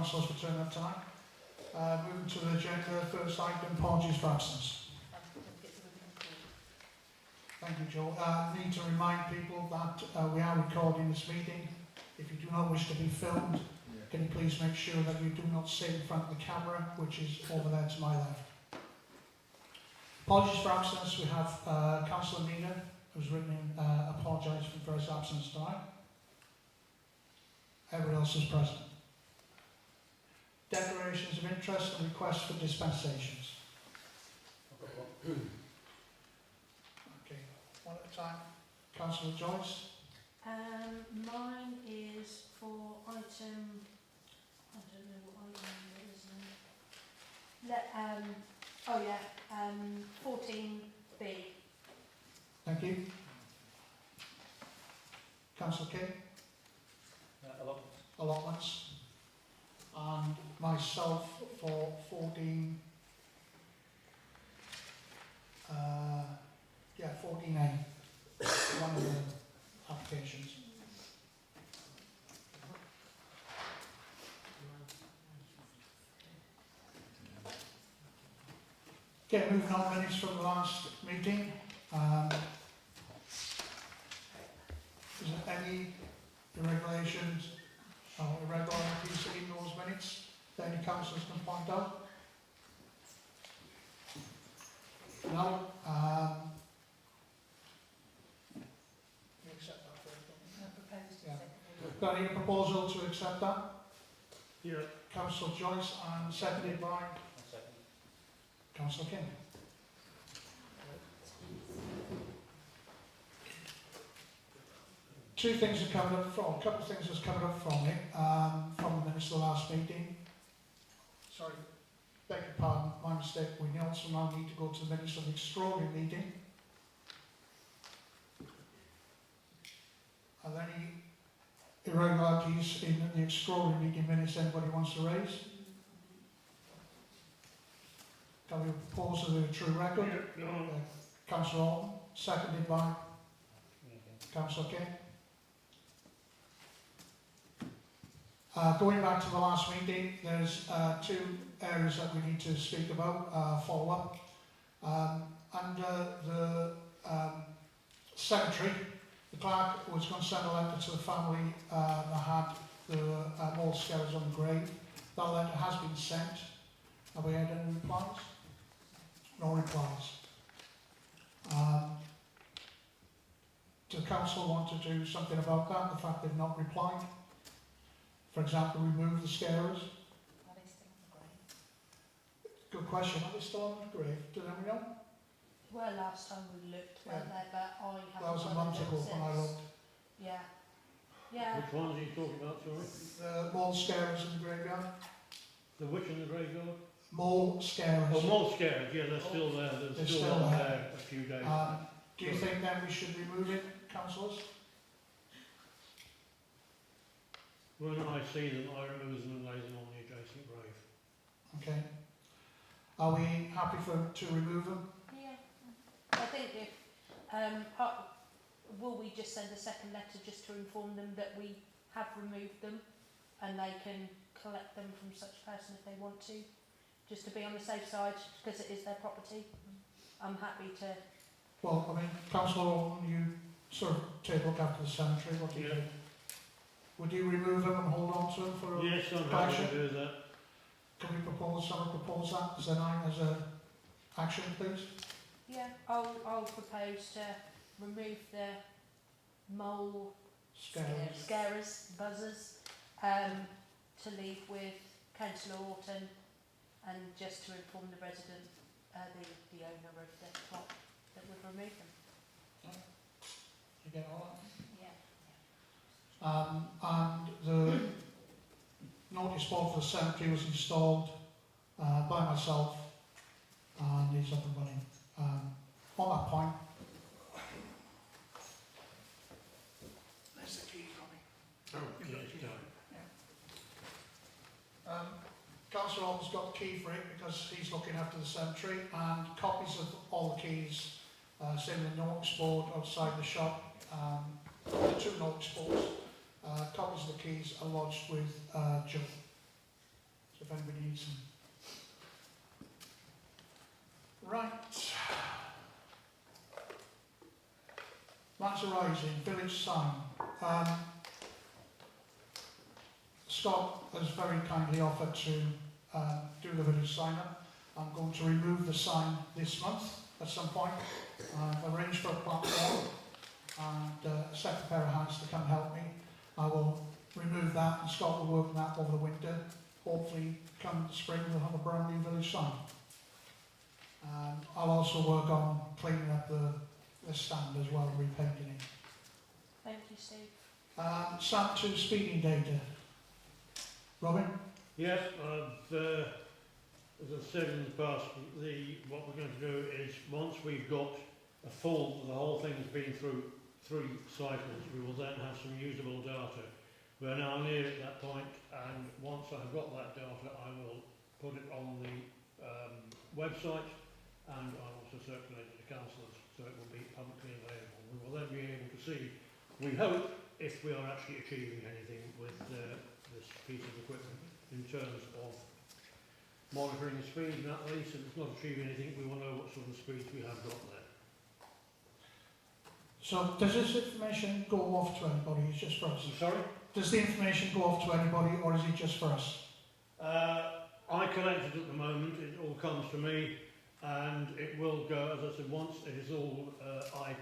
councillors for turning up tonight. Moving to the agenda, first item, apologies for absence. Thank you, Joe. Need to remind people that we are recording this meeting. If you do not wish to be filmed, can you please make sure that you do not sit in front of the camera, which is over there to my left. Apologies for absence. We have Councillor Nina, who's written in apologising for his absence tonight. Everyone else is present. Declarations of interest and requests for dispensations. Okay, one at a time. Councillor Joyce. Mine is for item, I don't know what item it is now. 14B. Thank you. Councillor King. Allotments. And myself for 14. 14A. One of the applications. Okay, moving on, minutes from the last meeting. Is there any irregularities in those minutes that any councillors can point out? No. You accept that first, don't you? Yeah. Got any proposal to accept that? Yeah. Councillor Joyce and seconded by Councillor King. A couple of things has come up from it, from the minutes of the last meeting. Sorry, beg your pardon, my mistake. We also now need to go to the minutes of the extraordinary meeting. Are there any irregularities in the extraordinary meeting minutes anybody wants to raise? Can we propose a true record? No. Councillor Alton, seconded by Councillor King. Going back to the last meeting, there's two areas that we need to speak about, follow up. Under the cemetery, the clerk was going to send a letter to the family that had the mold scarabs on the grave. That letter has been sent. Have we had any replies? No replies. Does the council want to do something about that, the fact they've not replied? For example, remove the scarers? Are they still on the grave? Good question. Are they still on the grave? Do anyone know? Well, last time we looked, weren't they? But I haven't. That was a month ago when I looked. Yeah. Yeah. Which ones are you talking about, sorry? The mole scarers in the graveyard. The which in the graveyard? Mole scarers. Oh, mole scarabs, yeah, they're still there. They're still there a few days. Do you think then we should remove it, councillors? When I see them, I remove them and lay them on the adjacent grave. Okay. Are we happy to remove them? Yeah. I think if will we just send a second letter just to inform them that we have removed them and they can collect them from such person if they want to, just to be on the safe side because it is their property. I'm happy to. Well, I mean, Councillor Alton, you sort of take a look after the cemetery. What do you think? Would you remove them and hold on to them for yes, I'm happy to do that. Can we propose that as an action, please? Yeah, I'll propose to remove the mole scarers, buzzers, to leave with Councillor Alton and just to inform the resident, the owner of the plot that we've removed them. You get all that? Yeah. And the notice board for the cemetery was installed by myself and it's up and running. On that point, there's the key for me. Oh, yes, Councillor Alton's got the key for it because he's looking after the cemetery, and copies of all the keys, same in the notice board outside the shop, the two notice boards. Copies of the keys are lodged with Joe. if anybody needs them. Right. Matters arising, village sign. Scott has very kindly offered to do the village sign up. I'm going to remove the sign this month at some point. I've arranged for a platform and a second pair of hands to come help me. I will remove that and Scott will work on that over the winter. Hopefully come spring we'll have a brand new village sign. I'll also work on cleaning up the stand as well, repainting it. Thank you, Steve. SAP 2 speeding data. Robin? Yes, as I've said in the past, what we're going to do is once we've got the whole thing's been through 3 cycles, we will then have some usable data. We're now near at that point, and once I've got that data, I will put it on the website, and I'll also circulate it to councillors, so it will be publicly available. We will then be able to see, we hope, if we are actually achieving anything with this piece of equipment in terms of monitoring the speed, and at least if it's not achieving anything, we will know what sort of speeds we have got there. So does this information go off to anybody? It's just for us? I'm sorry? Does the information go off to anybody or is it just for us? I collect it at the moment, it all comes to me, and it will go, as I said, once it is all, I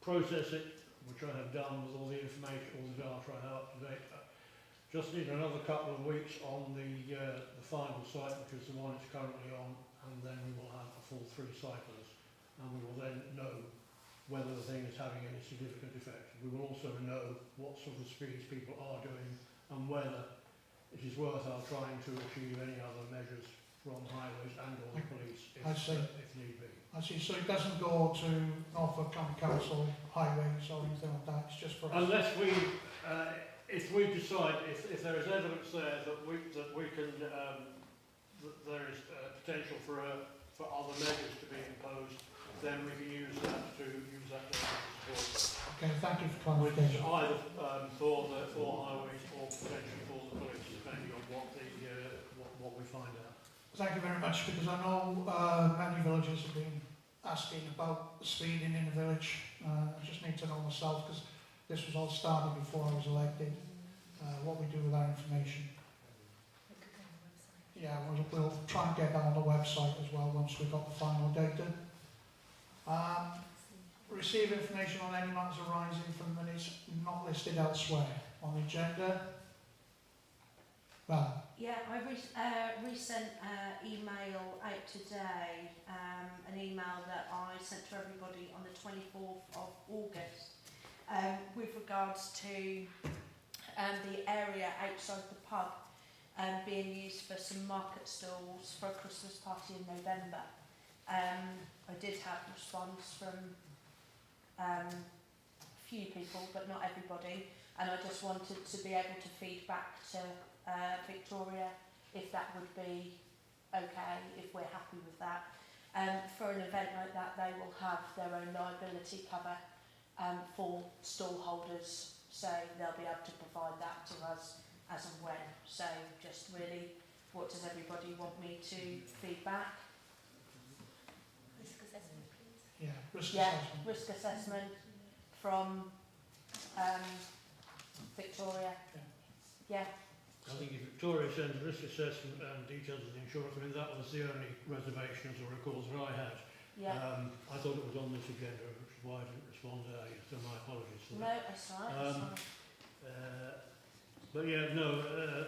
process it, which I have done with all the information, all the data I have up to date. Just need another couple of weeks on the final site, which is the one it's currently on, and then we will have a full 3 cycles, and we will then know whether the thing is having any significant effect. We will also know what sort of speeds people are doing and whether it is worth our trying to achieve any other measures from highways and or the police if need be. I see, so it doesn't go to Norfolk County Council, highways or anything like that, it's just for us? Unless we, if we decide, if there is evidence there that we can, that there is potential for other measures to be imposed, then we can use that to support. Okay, thank you for Which clarification. either for highways or potentially for the police, depending on what we find out. Thank you very much, because I know many villages have been asking about speeding in the village. I just need to know myself, because this was all started before I was elected, what we do with our information. Yeah, we'll try and get that on the website as well once we've got the final data. Receive information on any matters arising from minutes not listed elsewhere on the agenda. Well, Yeah, I resent email out today, an email that I sent to everybody on the 24th of August with regards to the area outside the pub being used for some market stalls for a Christmas party in November. I did have a response from a few people, but not everybody, and I just wanted to be able to feed back to Victoria if that would be okay, if we're happy with that. For an event like that, they will have their own liability cover for stall holders, so they'll be able to provide that to us as and when. So just really, what does everybody want me to feed back? Risk assessment, please. yeah, risk Yeah, assessment. risk assessment from Victoria. Yeah. I think if Victoria sends risk assessment and details of the insurance, I mean that was the only reservations or recalls that I had. Yeah. I thought it was on this agenda, which is why I didn't respond earlier, so my apologies for No, that. that's right. That's right. But yeah, no,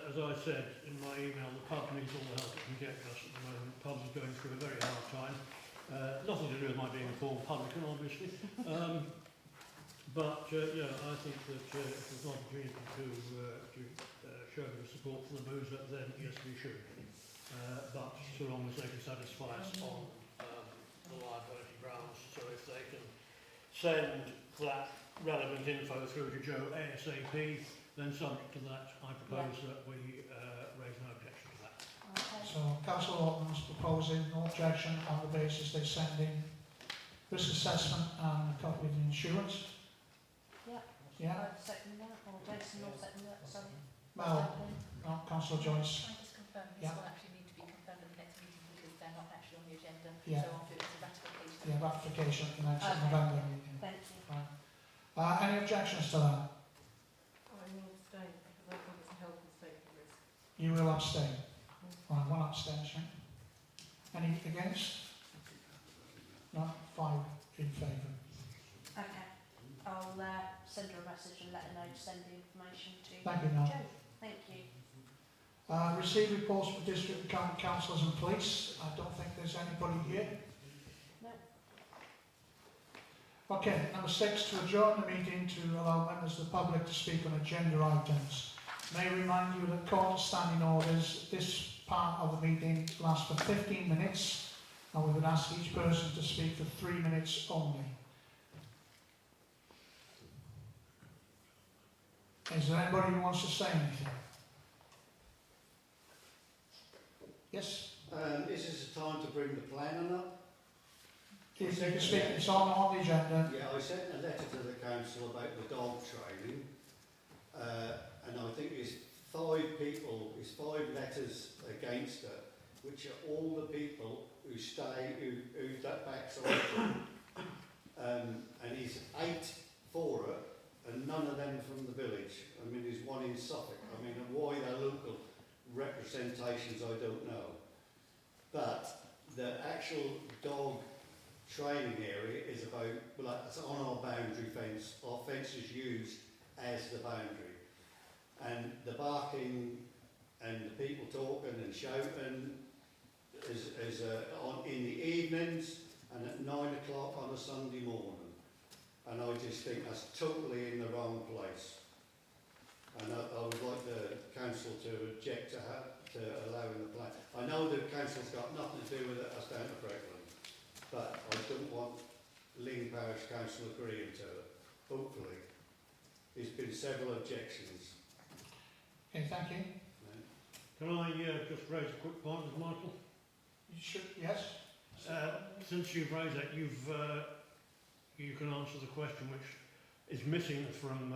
as I said in my email, the pub needs all the help it can get just at the moment. The pub's going through a very hard time. Nothing to do with my being a former publican, obviously. But yeah, I think that if there's an opportunity to show the support for the boozer, then yes, we should. But so long as they can satisfy us on the liability grounds, so if they can send that relevant info through to Joe ASAP, then subject to that, I propose that we raise no objection to that. Okay. So Councillor Orton's proposing no objection on the basis they send in risk assessment and a copy of the insurance. Yeah. Yeah. I'd second that, or Jason will second that, sorry. Well, no, Councillor Joyce. Can I just confirm confirm, this Yeah. will actually need to be confirmed at the next meeting because they're not actually on the agenda. Yeah. So I'll do it as a ratification. Yeah, ratification at the next Okay. November meeting. Thank you. Right. Any objections to that? I will abstain because I think it's a health and safety risk. You will abstain. Right, one abstention. Any against? No, 5 in favour. Okay. I'll send her a message and let her know to send the information to Thank you, Mel. Joe. Thank you. Receive reports from district and county councillors and police. I don't think there's anybody here. No. Okay, number 6, to adjourn the meeting to allow members of the public to speak on agenda items. May I remind you that court of standing orders, this part of the meeting lasts for 15 minutes and we would ask each person to speak for 3 minutes only. Is there anybody who wants to say anything? Yes? Is this a time to bring the planning up? If you can speak, it's on the agenda. Yeah, I sent a letter to the council about the dog training, and I think it's 5 people, it's 5 letters against it, which are all the people who stay, who that backside, and he's 8 for it, and none of them from the village. I mean, there's one in Suffolk. I mean, and why they're local representations, I don't know. But the actual dog training area is about, well, it's on our boundary fence. Our fence is used as the boundary. And the barking and the people talking and shouting is on in the evenings and at 9 o'clock on a Sunday morning. And I just think that's totally in the wrong place. And I would like the council to object to allowing the plan. I know the council's got nothing to do with it, that's down to Brecklin. But I don't want Lyng Parish Council agreeing to it, hopefully. There's been several objections. Okay, thank you. Can I just raise a quick point with Michael? You should, yes? Since you've raised that, you can answer the question which is missing from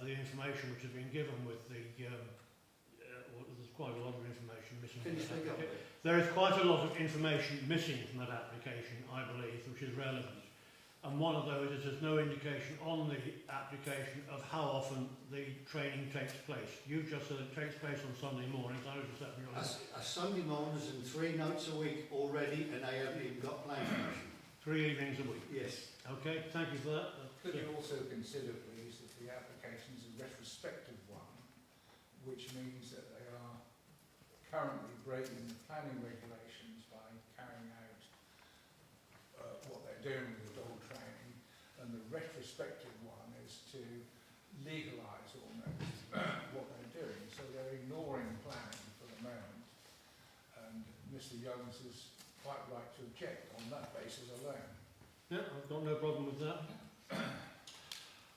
the information which has been given with the. There's quite a lot of information missing. Can you speak up? There is quite a lot of information missing from that application, I believe, which is relevant. And one of those is there's no indication on the application of how often the training takes place. You've just said it takes place on Sunday mornings. I was just that your A Sunday mornings and 3 nights a week already, and they haven't even got planning permission. 3 evenings a week. Yes. Okay, thank you for that. Could you also consider, please, that the application is a retrospective one, which means that they are currently breaking the planning regulations by carrying out what they're doing with the dog training, and the retrospective one is to legalise almost what they're doing. So they're ignoring planning for the moment, and Mr. Youngs is quite right to object on that basis alone. Yeah, I've got no problem with that.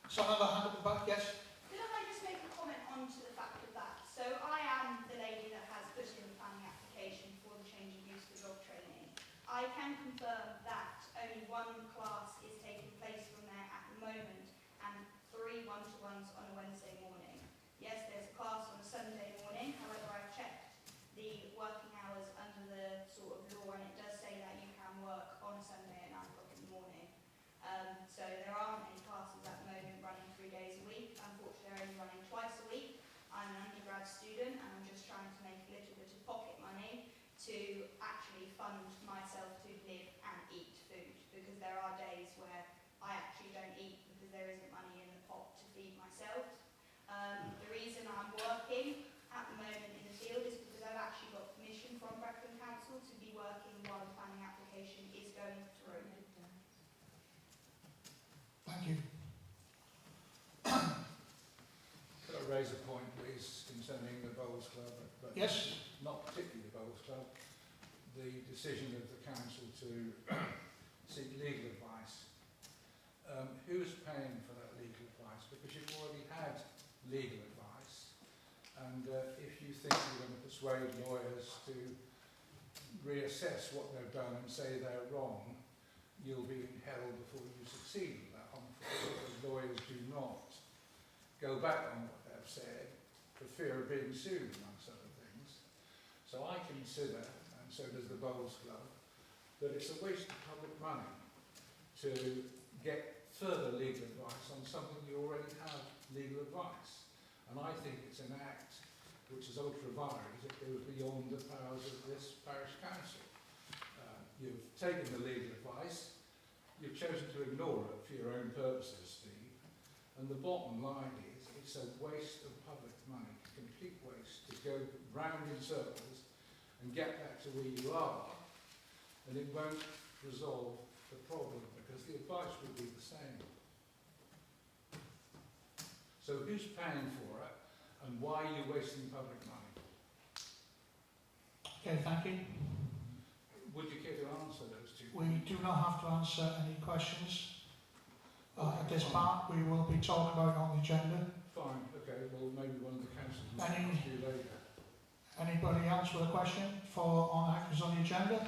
Some other hand at the back, yes? Could I just make a comment on to the fact of that? So I am the lady that has put in the planning application for the change of use for dog training. I can confirm that only 1 class is taking place from there at the moment and 3 one-to-ones on a Wednesday morning. Yes, there's a class on a Sunday morning, however I've checked the working hours under the sort of law and it does say that you can work on a Sunday at 9 o'clock in the morning. So there aren't any classes at the moment running 3 days a week. Unfortunately, they're only running twice a week. I'm an undergrad student and I'm just trying to make a little bit of pocket money to actually fund myself to live and eat food, because there are days where I actually don't eat because there isn't money in the pot to feed myself. The reason I'm working at the moment in the field is because I've actually got permission from Brecklin Council to be working while the planning application is going through. Thank you. Could I raise a point, please, concerning the Bowls Club, but Yes? not particularly the Bowls Club, the decision of the council to seek legal advice. Who's paying for that legal advice? Because you've already had legal advice, and if you think you're going to persuade lawyers to reassess what they've done and say they're wrong, you'll be held before you succeed with that. Because lawyers do not go back on what they've said for fear of being sued, amongst other things. So I consider, and so does the Bowls Club, that it's a waste of public money to get further legal advice on something you already have legal advice. And I think it's an act which is ultra vires. It goes beyond the powers of this parish council. You've taken the legal advice, you've chosen to ignore it for your own purposes, Steve, and the bottom line is it's a waste of public money, complete waste, to go round in circles and get back to where you are, and it won't resolve the problem because the advice will be the same. So who's paying for it and why are you wasting public money? Okay, thank you. Would you care to answer those two? We do not have to answer any questions at this part. We will be talking about it on the agenda. Fine, okay, well maybe one of the councillors will Any- ask you later. Anybody else with a question for on items on the agenda?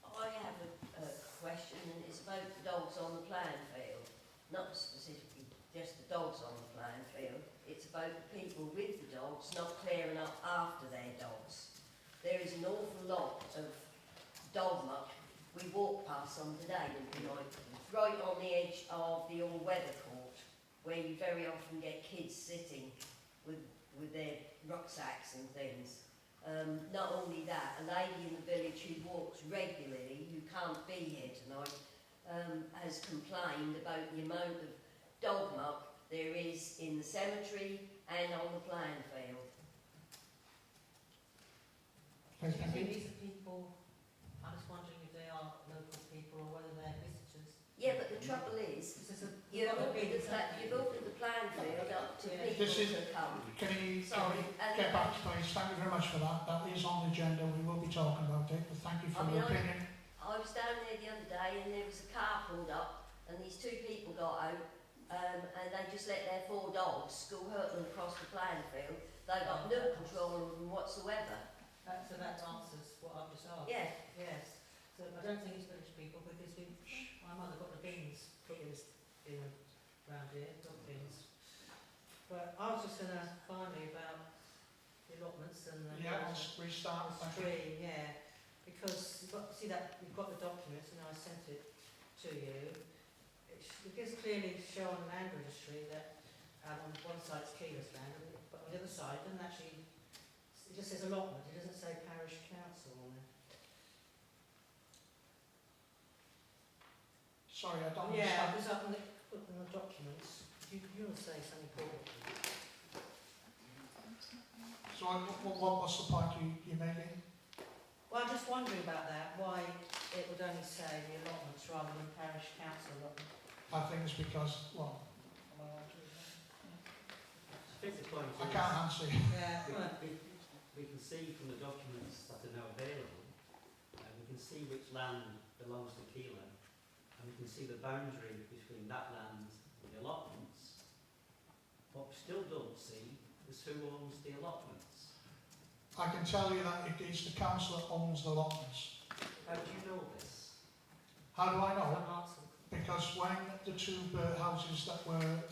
I have a question, and it's about the dogs on the playing field. Not specifically just the dogs on the playing field. It's about the people with the dogs not clearing up after their dogs. There is an awful lot of dog muck. We walked past some today, didn't we, like, right on the edge of the all-weather court, where you very often get kids sitting with their rucksacks and things. Not only that, a lady in the village who walks regularly, who can't be here tonight, has complained about the amount of dog muck there is in the cemetery and on the playing field. Okay, thank you. These are people, I'm just wondering if they are local people or whether they're visitors. Yeah, but the trouble is, you've opened the playing field up to Yeah. people This is- to come. Can you Sorry, get back to please? Thank you very much for that. That is on the agenda. We will be talking about it. But thank you for I mean, your opinion. I was down there the other day and there was a car pulled up and these two people got out and they just let their 4 dogs school hurtling across the playing field. They got no control of them whatsoever. So that answers what I've just asked. Yeah. Yes. So I don't think it's village people because my mother got the bins put in around here, dog bins. But I was just going to finally about the allotments and the Yeah, let's restart. Thank you. stream, yeah. Because you've got the documents and I sent it to you. It gives clearly show on the land registry that on one side it's Keeler's land, but on the other side it doesn't actually. It just says allotment. It doesn't say parish council on it. Sorry, I don't Yeah, understand. because up in the documents, you will say something important. So what's the point you're making? Well, I'm just wondering about that. Why it would only say the allotments rather than parish council allotment. I think it's because, well, I think the point I is, can't answer you. Yeah. Well, we can see from the documents that are now available, we can see which land belongs to Keeler, and we can see the boundary between that land and the allotments. What we still don't see is who owns the allotments. I can tell you that it is the council that owns the allotments. How do you know this? How do I know? can't answer. Because when the 2 houses that were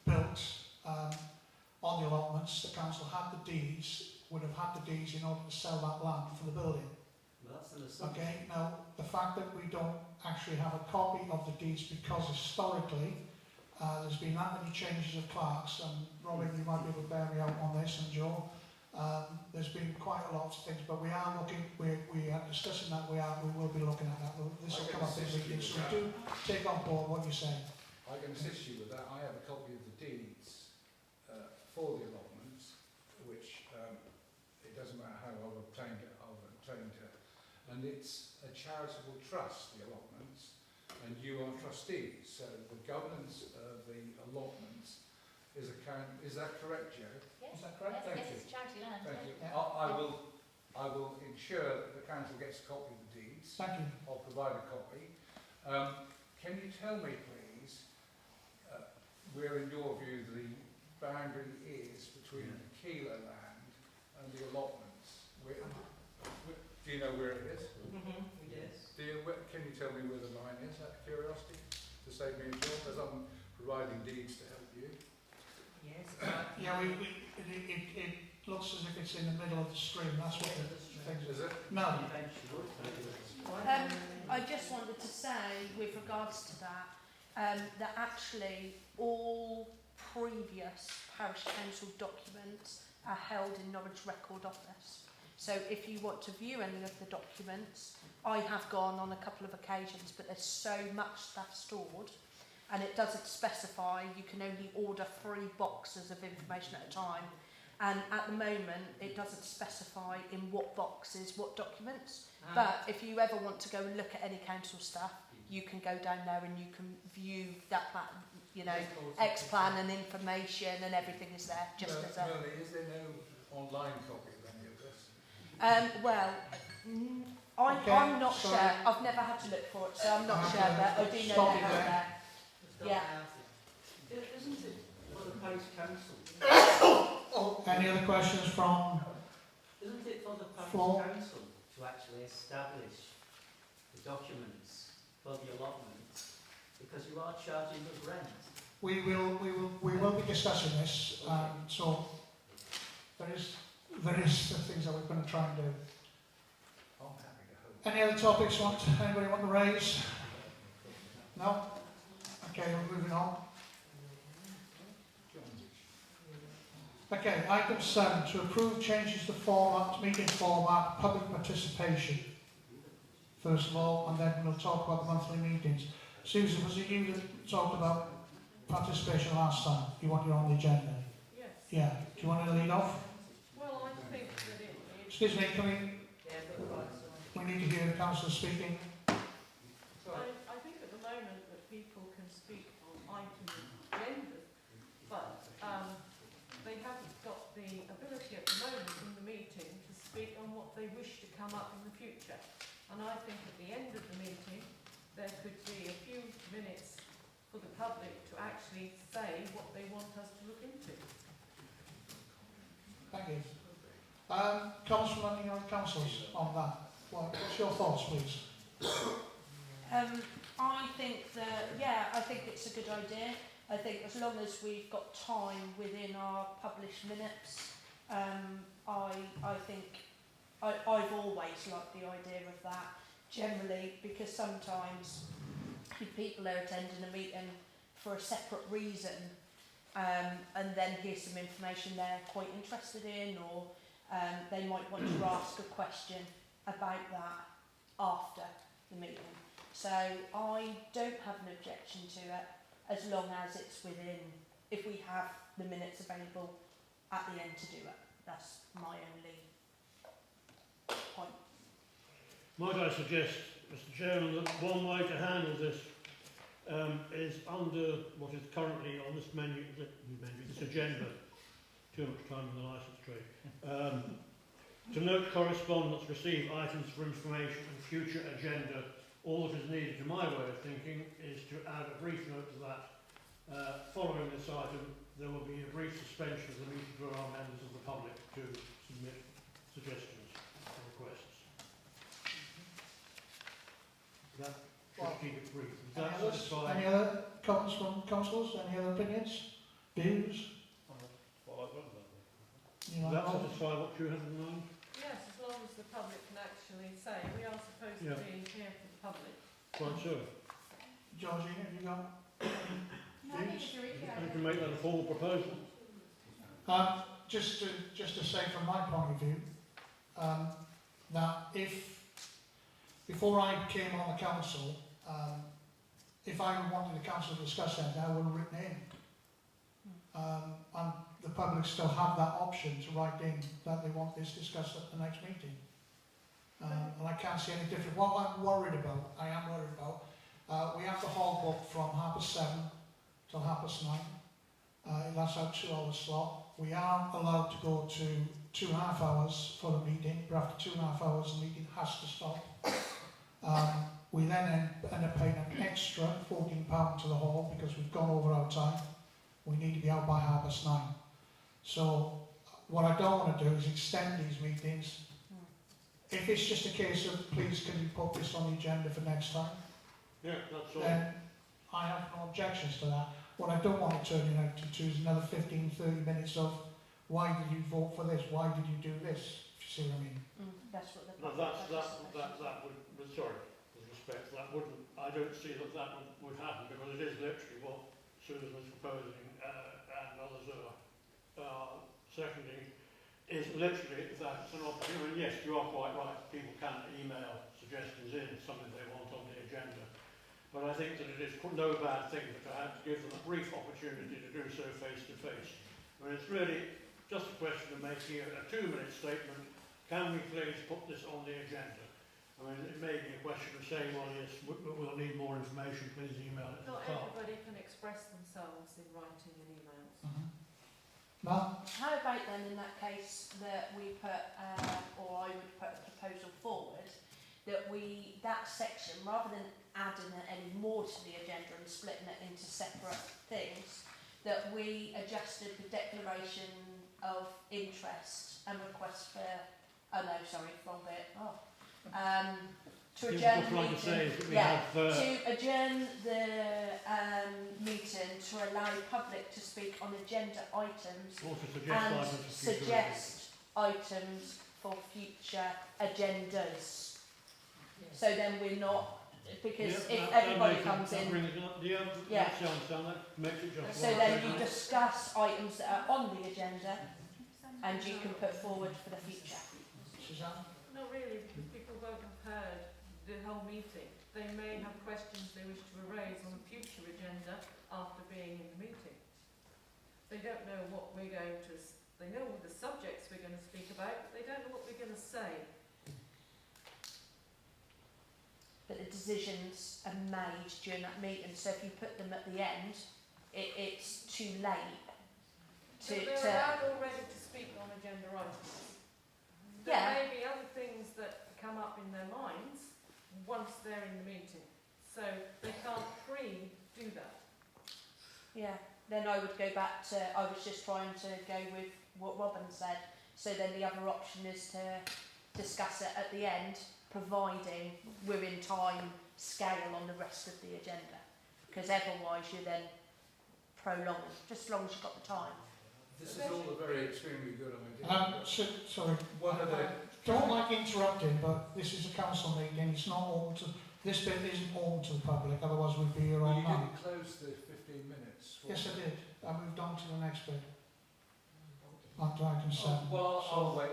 built on the allotments, the council had the deeds, would have had the deeds in order to sell that land for the building. Well, that's an assumption. Okay, now the fact that we don't actually have a copy of the deeds because historically there's been that many changes of clerks, and Robin, you might be able to bear me out on this, and Joe, there's been quite a lot of things, but we are looking, we are discussing that, we will be looking at that. This will come up in meetings, so we do take on board what you're saying. I can assist you with that. I have a copy of the deeds for the allotments, which it doesn't matter how I've obtained it, and it's a charitable trust, the allotments, and you are trustees, so the governance of the allotments is that correct, Joe? Yes. Is that correct? Yes, Thank yes, you. it's charity land. Thank you. Yeah. I will ensure that the council gets a copy of the deeds. Thank you. I'll provide a copy. Can you tell me, please, where in your view the boundary is between the Keeler land and the allotments? Do you know where it is? We did. Can you tell me where the line is, out of curiosity, to save me a job, as I'm providing deeds to help you? Yes. Yeah, it looks as if it's in the middle of the stream, that's what the thing Is it? No, I just wanted to say, with regards to that, that actually all previous parish council documents are held in Norwich Record Office. So if you want to view any of the documents, I have gone on a couple of occasions, but there's so much stuff stored, and it doesn't specify, you can only order 3 boxes of information at a time. And at the moment, it doesn't specify in what boxes, what documents. But if you ever want to go and look at any council stuff, you can go down there and you can view that plan, you know, X-plan and information and everything is there. Just as a. Melanie, is there no online copy of any of this? I'm not sure. I've never had to look for it, so I'm not sure. But I do know they're out there. Yeah. Isn't it for the Parish Council? any other questions from Isn't it for the Parish Floor. Council to actually establish the documents for the allotments? Because you are charging us rent. we will be discussing this, so there is the things that we're going to try and do. I'm happy to hold. Any other topics anybody want to raise? No? Okay, we're moving on. Okay, item 7, to approve changes to format, meeting format, public participation. First of all, and then we'll talk about the monthly meetings. Susan, was it you that talked about participation last time? You want it on the agenda? Yes. Yeah. Do you want to lead off? Well, I think that it. Excuse me, can Yeah, but right, so we need to hear the councillor speaking? I think at the moment that people can speak on items of agenda, but they haven't got the ability at the moment in the meeting to speak on what they wish to come up in the future. And I think at the end of the meeting, there could be a few minutes for the public to actually say what they want us to look into. Thank you. Comments from any other councillors on that? What's your thoughts, please? I think that, I think it's a good idea. I think as long as we've got time within our published minutes, I think I've always liked the idea of that, generally, because sometimes if people are attending a meeting for a separate reason, and then hear some information they're quite interested in, or they might want to ask a question about that after the meeting. So I don't have an objection to it, as long as it's within, if we have the minutes available at the end to do it. That's my only point. Might I suggest, Mr Chairman, that one way to handle this is under what is currently on this this agenda, too much time in the licence tree, to note correspondence, receive items for information and future agenda. All that is needed, to my way of thinking, is to add a brief note to that. Following this item, there will be a brief suspension of the meeting to allow members of the public to submit suggestions and requests. That should keep it brief. Does that satisfy? Any other comments from councillors? Any other opinions? Views? You Does like that that? satisfy what you have in mind? Yes, as long as the public can actually say, we are supposed to be here for the public. Quite so. Georgina, have you got? No, I think it's a really good You idea. can make that a formal proposal. Just to say from my point of view, that before I came on the council, if I wanted the council to discuss that, I would have written in. And the public still have that option to write in that they want this discussed at the next meeting. And I can't see any different. What I am worried about, we have the hall booked from 7:30 till 9:30. That's our 2-hour slot. We are allowed to go to 2.5 hours for the meeting, but after 2.5 hours the meeting has to stop. We then end up paying an extra £14 to the hall because we've gone over our time. We need to be out by 9:30. So what I don't want to do is extend these meetings. If it's just a case of, please can you put this on the agenda for next time, Yeah, that's all. then I have no objections to that. What I don't want to turn out to is another 15-30 minutes of why did you vote for this? Why did you do this? If you see what I mean. That's what the No, public that would, sorry, with respect, that wouldn't, I don't see that would happen, because it is literally what Susan was proposing, and others are seconding, is literally that it's an opportunity. Yes, you are quite right, people can email suggestions in, something they want on the agenda, but I think that it is no bad thing to have to give them a brief opportunity to do so face to face. I mean, it's really just a question of making a 2-minute statement. Can we please put this on the agenda? I mean, it may be a question of saying, well, yes, we'll need more information, please email it to the Not clerk. everybody can express themselves in writing and emails. Mel? How about then in that case that we put, or I would put a proposal forward, that that section, rather than adding any more to the agenda and splitting it into separate things, that we adjusted the declaration of interest and request for, wrong bit, to adjourn the meeting, to adjourn the meeting to allow public to speak on agenda items and suggest items for future agendas. So then we're not, because if everybody comes in, so then you discuss items that are on the agenda and you can put forward for the future. Suzanne? Not really, because people won't have heard the whole meeting. They may have questions they wish to raise on a future agenda after being in the meeting. They don't know what we're going to, they know all the subjects we're going to speak about, but they don't know what we're going to say. But the decisions are made during that meeting, so if you put them at the end, it's too late They're allowed already to speak on agenda items. There may be other things that come up in their minds once they're in the meeting, so they can't do that. Yeah, then I would go back to, I was just trying to go with what Robin said, so then the other option is to discuss it at the end, providing we're in time scale on the rest of the agenda, because otherwise you're then prolonging, just as long as you've got the time. This is all a very extremely good idea. Sorry, don't like interrupting, but this is a council meeting. It's not open to, this bit isn't open to the public, otherwise we'd be here all You night. didn't close the 15 minutes. Yes, I did. I moved on to the next bit. After item 7. Well, So, I'll wait.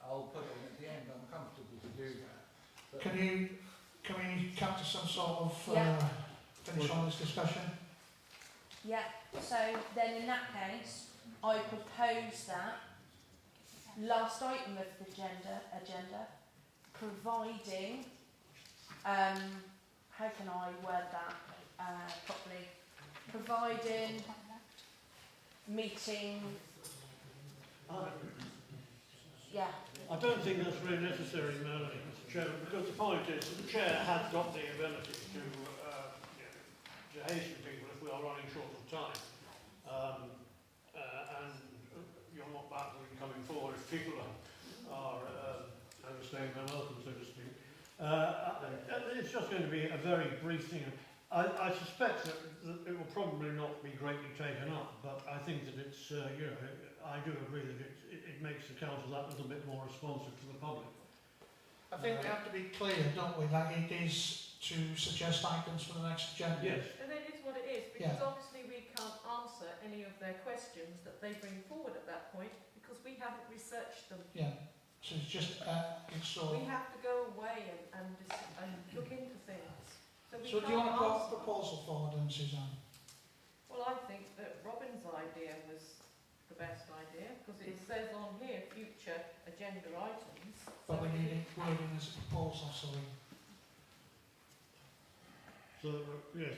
I'll put it in at the end. I'm comfortable to do that. But can we come to some sort of finish on this discussion? Yeah, so then in that case, I propose that last item of the agenda, providing, how can I word that properly? Providing meeting, I don't think that's really necessary, Melanie, Mr. Chairman, because the point is that the Chair has got the ability to hasten people if we are running short of time. And you're not backward in coming forward if people are overstaying their welcome, so to speak. It's just going to be a very brief thing. I suspect that it will probably not be greatly taken up, but I think that it's, I do agree that it makes the council that little bit more responsive to the public. I think we have to be clear, don't we, that it is to suggest items for the next agenda. Yes. And it is what it is, because obviously we can't answer any of their questions that they bring forward at that point, because we haven't researched them. Yeah. So it's just, it's sort We of... have to go away and look into things. So do you want to put a proposal forward then, Suzanne? Well, I think that Robin's idea was the best idea, because it says on here future agenda items. But we need it wording as a proposal, sorry. So, yes,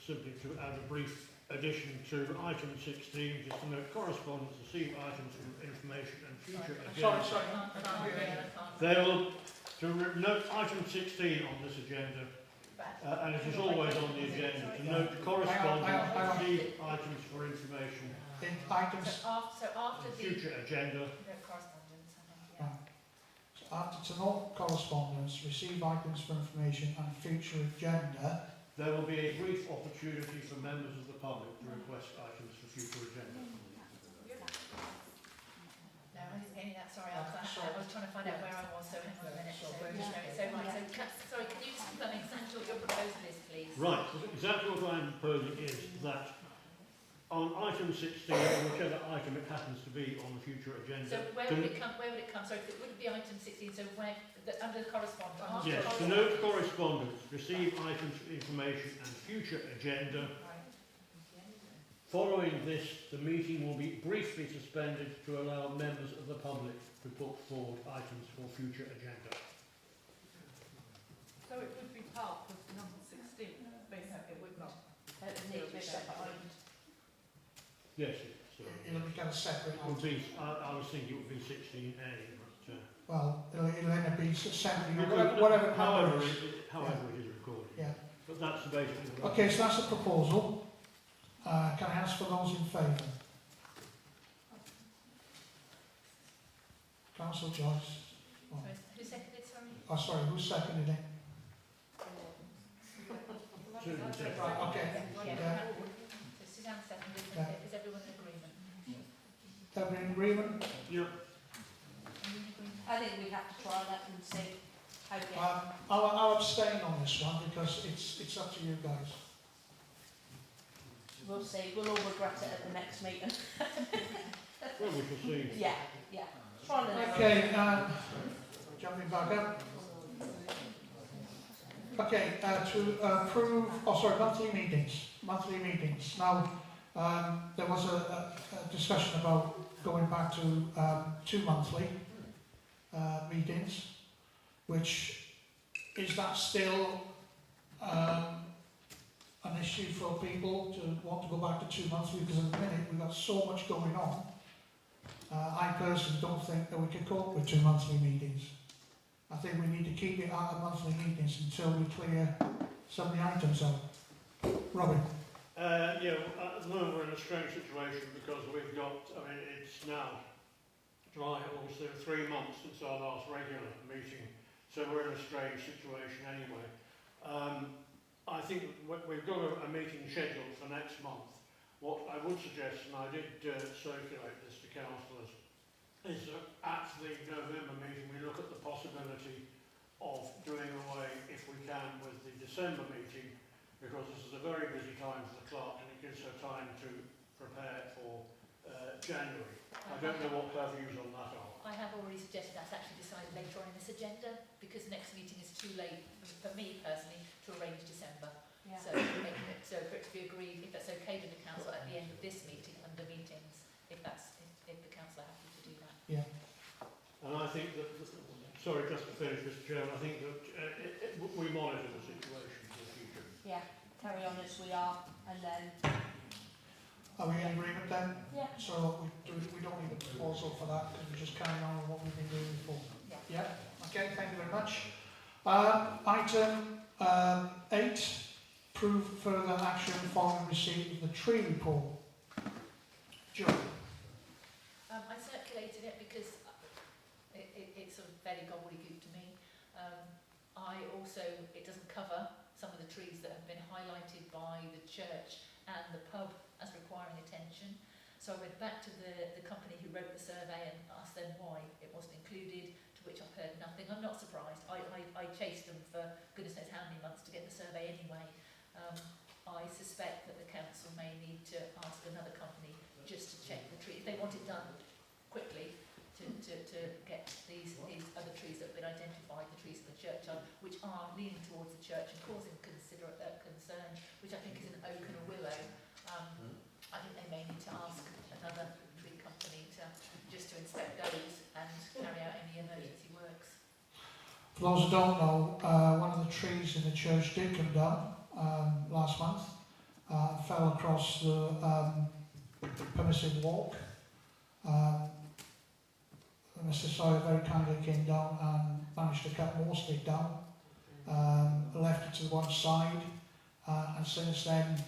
simply to add a brief addition to item 16, just to note correspondence, receive items from information and future agenda. They will, to note item 16 on this agenda, and it is always on the agenda, to note correspondence, receive items for information, Items, So after the future agenda. correspondence, I think, yeah. So after to note correspondence, receive items for information and future agenda. There will be a brief opportunity for members of the public to request items for future agenda. Any of that, sorry, I was trying to find out where I was, so hang on a minute. So So, basically- sorry, can you just confirm exactly what your proposal is, please? Right, exactly what I'm proposing is that on item 16, or whichever item it happens to be on the future agenda. So where would it come? Sorry, it wouldn't be item 16. So under the correspondence. after Yes, to correspondence. note correspondence, receive items for information and future agenda. Right. Following this, the meeting will be briefly suspended to allow members of the public to put forward items for future agenda. So it would be part of number 16, basically. It would not. It would need to be a separate item. Yes, it's, It'll be kind of separate. it would be, I was thinking it would be 16A, but Well, it'll end up being separate, However, whatever however, number it is. it is recorded. Yeah. But that's basically the Okay, so that's the proposal. Can I ask for those in favour? Councillor Joyce. Oh, Who seconded? Sorry. oh, sorry, who seconded it? Susan said. Right, okay. Yeah. So Suzanne seconded. Yeah. Is everyone in agreement? Everybody in agreement? Yeah. I think we have to try that and see how we get. I'll abstain on this one because it's up to you guys. We'll see. We'll all regret it at the next meeting. Well, we shall see. Yeah, yeah. Try and Okay, jumping back up. Okay, to approve, monthly meetings. Monthly meetings. Now, there was a discussion about going back to 2 monthly meetings, which is that still an issue for people to want to go back to 2 monthly? Because at the minute we've got so much going on. I personally don't think that we can cope with 2 monthly meetings. I think we need to keep it out of monthly meetings until we clear some of the items out. Robin? Yeah, at the moment we're in a strange situation because we've got, it's now July, August, 3 months since our last regular meeting, so we're in a strange situation anyway. I think we've got a meeting scheduled for next month. What I would suggest, and I did circulate this to councillors, is that at the November meeting we look at the possibility of doing away, if we can, with the December meeting, because this is a very busy time for the clerk and it gives her time to prepare for January. I don't know what her views on that are. I have already suggested that's actually decided later on in this agenda because the next meeting is too late for me personally to arrange December. Yeah. So for it to be agreed, if that's okay with the council at the end of this meeting under meetings, if the council are happy to do that. Yeah. And I think that, sorry, just to finish, Mr. Chairman, I think that we monitor the situation for the future. Yeah, carry on as we are, and then. Are we in agreement then? Yeah. So we don't need a proposal for that because we're just carrying on with what we've been doing before. Yeah. Yeah? Okay, thank you very much. Item 8, prove further action following receipt of the tree report. Joe? I circulated it because it's sort of fairly gobbledygook to me. It doesn't cover some of the trees that have been highlighted by the church and the pub as requiring attention. So I went back to the company who wrote the survey and asked them why it wasn't included, to which I've heard nothing. I'm not surprised. I chased them for goodness knows how many months to get the survey anyway. I suspect that the council may need to ask another company just to check the tree. If they want it done quickly, to get these other trees that have been identified, the trees in the churchyard, which are leaning towards the church and causing concern, which I think is an oak and a willow. I think they may need to ask another tree company just to inspect those and carry out any emergency works. For those who don't know, one of the trees in the church did come down last month, fell across the permissive walk. Mr. Sawyer very kindly came down and managed to cut most of it down, left it to one side, and since then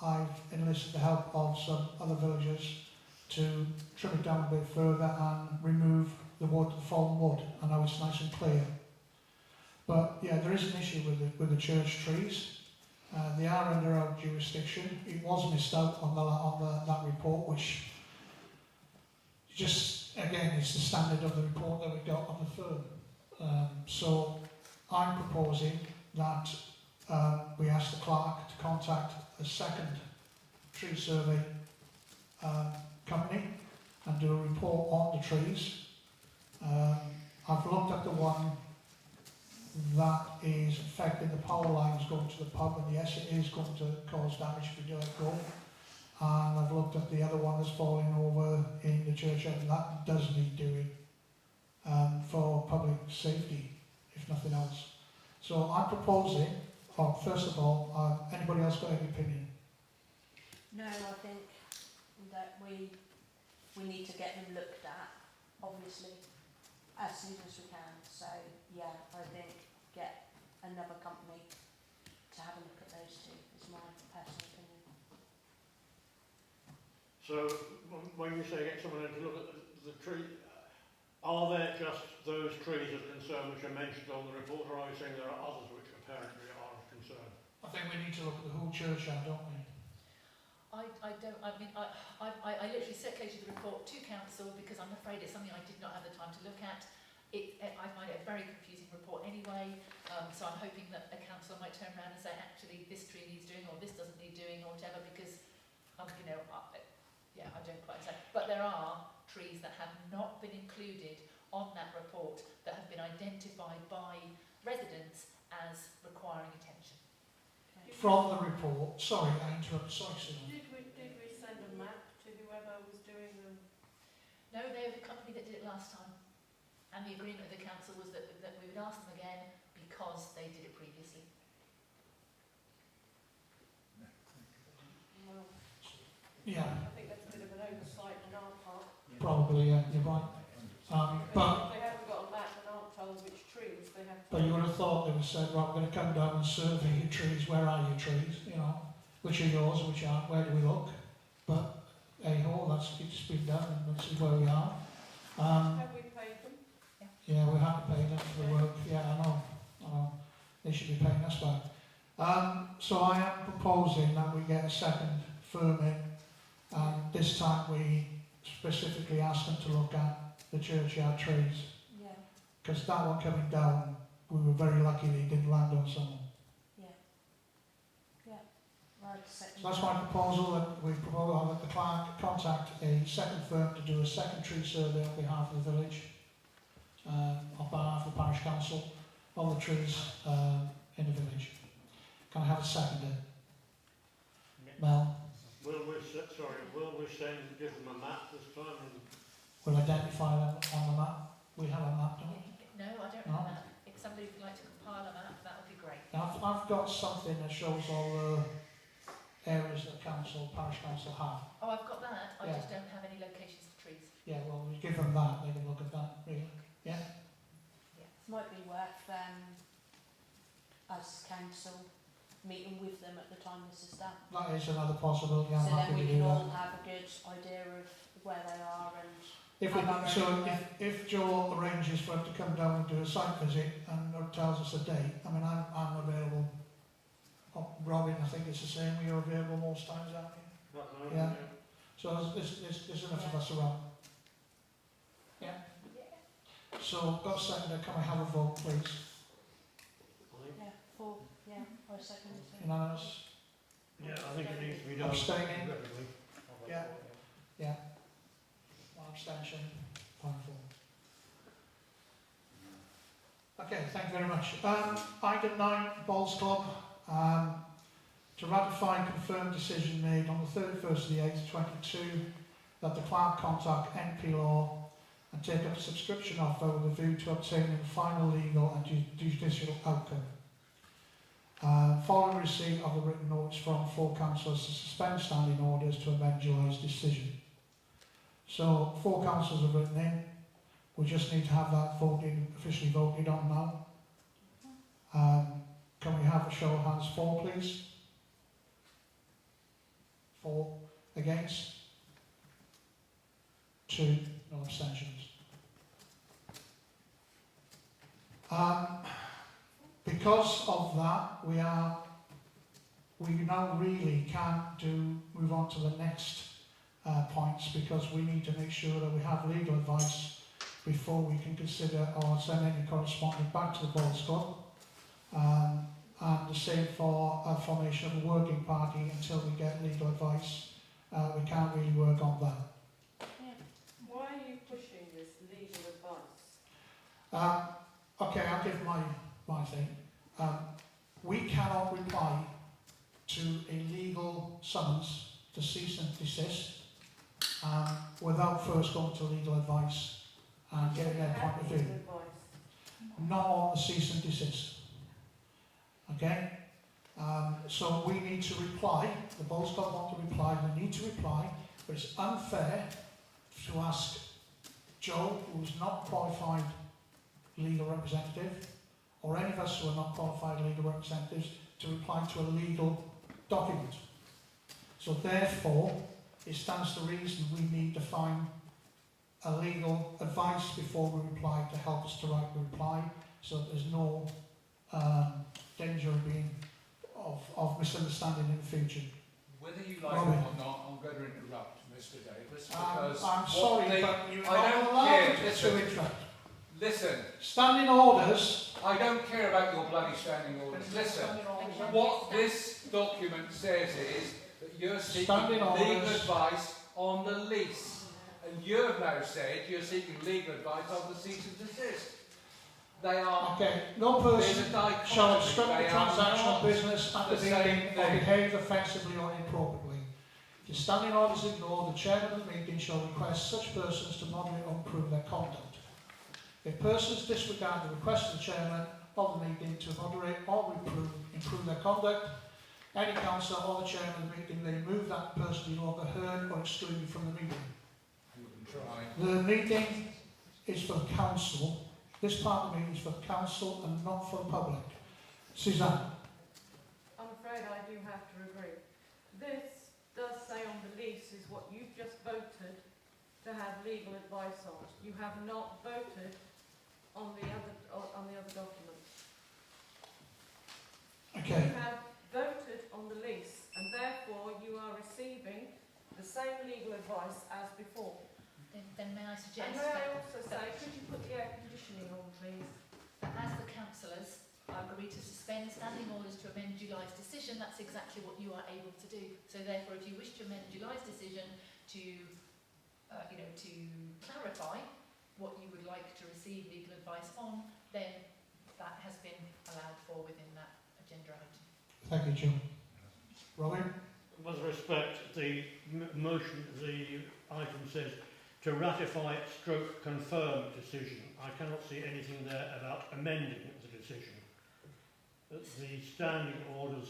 I've enlisted the help of some other villagers to trim it down a bit further and remove the wood, the fallen wood, and now it's nice and clear. But yeah, there is an issue with the church trees. They are under our jurisdiction. It was missed out on that report, which just again, it's the standard of the report that we got of the firm. So I'm proposing that we ask the clerk to contact a second tree survey company and do a report on the trees. I've looked at the one that is affecting the power lines going to the pub, and yes, it is going to cause damage if we do it go. And I've looked at the other one that's falling over in the churchyard, and that does need doing for public safety, if nothing else. So I'm proposing, first of all, anybody else got any opinion? No, I think that we need to get them looked at, obviously, as soon as we can. So yeah, I think get another company to have a look at those two is my personal opinion. So when you say get someone in to look at the tree, are there just those trees of concern which are mentioned on the report, or are you saying there are others which apparently are of concern? I think we need to look at the whole churchyard, don't we? I literally circulated the report to council because I'm afraid it's something I did not have the time to look at. I find it a very confusing report anyway, so I'm hoping that a councillor might turn around and say, actually, this tree needs doing, or this doesn't need doing, or whatever, because, I don't quite say. But there are trees that have not been included on that report that have been identified by residents as requiring attention. From the report, sorry, I interrupted, sorry, Susan. Did we send a map to whoever was doing them? No, they were the company that did it last time. And the agreement with the council was that we would ask them again because they did it previously. Well, Yeah, I think that's a bit of an oversight on our part. probably, yeah, you're right. But If they haven't got a map and aren't told which trees they have to... But you would have thought they would have said, right, we're going to come down and survey your trees, where are your trees, you know, which are yours, which aren't, where do we look? But, hey-ho, it's been done, and this is where we are. Have we paid them? Yeah, we have to pay them for the work, yeah, I know, they should be paying us back. So I am proposing that we get a second firm in, and this time we specifically ask them to look at the churchyard trees. Yeah, Because that one coming down, we were very lucky that it didn't land on someone. right. So that's my proposal, that we propose that the clerk contact a second firm to do a second tree survey on behalf of the village, on behalf of the Parish Council, of the trees in the village. Can I have a seconder? Mel, Will we give them a map this time? And we'll identify them on the map. We have a map, don't we? No, I don't No. have that. If somebody would like to compile a map, that would be great. Now, I've got something that shows all the areas that Parish Council have. Oh, I've got that. I Yeah. just don't have any locations for trees. Yeah, well, we give them that, they can look at that, really. Yeah? Might be worth us council meeting with them at the time this is done. That is another possibility, I'm So happy then we to can do that. all have a good idea of where they are and If if Joe arranges for him to come down and do a site visit and tells us a date, I mean, I'm available. Oh, Robin, I think it's the same, you're available most times, aren't you? Yeah. So there's enough of us around. Yeah. So, got a second, can we have a vote, please? I second it. Unanimous? Yeah, I think it needs to be done. Abstaining? Regrettably. Yeah. Yeah. One abstention, 5-4. Okay, thank you very much. Item 9, Bowls Club. To ratify and confirm decision made on the 31st of the 8th, 22, that the clerk contact NP Law and take up a subscription offer with a view to obtaining a final legal and judicial outcome. Following receipt of the written notes from 4 councillors to suspend standing orders to amend July's decision. So 4 councillors have written in. We just need to have that officially voted on now. Can we have a show of hands for, please? 4 against. 2, no abstentions. Because of that, we now really can't move on to the next points, because we need to make sure that we have legal advice before we can consider or send any correspondence back to the Bowls Club. And the same for a formation of a working party. Until we get legal advice, we can't really work on that. Why are you pushing this legal advice? Okay, I'll give my thing. We cannot reply to a legal summons to cease and desist without first going to legal advice and getting their point of view. Not on the cease and desist. Okay? So we need to reply. The Bowls Club want to reply. We need to reply. But it's unfair to ask Joe, who's not qualified legal representative, or any of us who are not qualified legal representatives, to reply to a legal document. So therefore, it stands to reason we need to find a legal advice before we reply to help us to write the reply, so that there's no danger of being of misunderstanding in the future. Whether you like it or not, I'm going to interrupt Mr. Davis because I'm sorry, but you're I not don't allowed care. to interrupt. Listen, Standing orders. I don't care about your bloody standing orders. Listen, what this document says is that you're seeking legal advice on the lease, and you've now said you're seeking legal advice on the cease and desist. They are. Okay, no person shall obstruct the transactional business at the meeting or behave offensively or inappropriately. If standing orders ignored, the chairman of the meeting shall request such persons to moderate or improve their conduct. If persons disregard the request of the chairman of the meeting to moderate or improve their conduct, any councillor or the chairman of the meeting may move that person be no longer heard or excluded from the meeting. The meeting is for the council. This part of the meeting is for the council and not for the public. Suzanne. I'm afraid I do have to agree. This does say on the lease is what you've just voted to have legal advice on. You have not voted on the other document. Okay. You have voted on the lease, and therefore you are receiving the same legal advice as before. Then may I suggest And may I that, also say, could you put the air conditioning on, please? that as the councillors agree to suspend standing orders to amend July's decision, that's exactly what you are able to do. So therefore, if you wish to amend July's decision to, to clarify what you would like to receive legal advice on, then that has been allowed for within that agenda item. Thank you, Jim. Robin? With respect, the motion, the item says to ratify stroke confirm decision. I cannot see anything there about amending the decision. The standing orders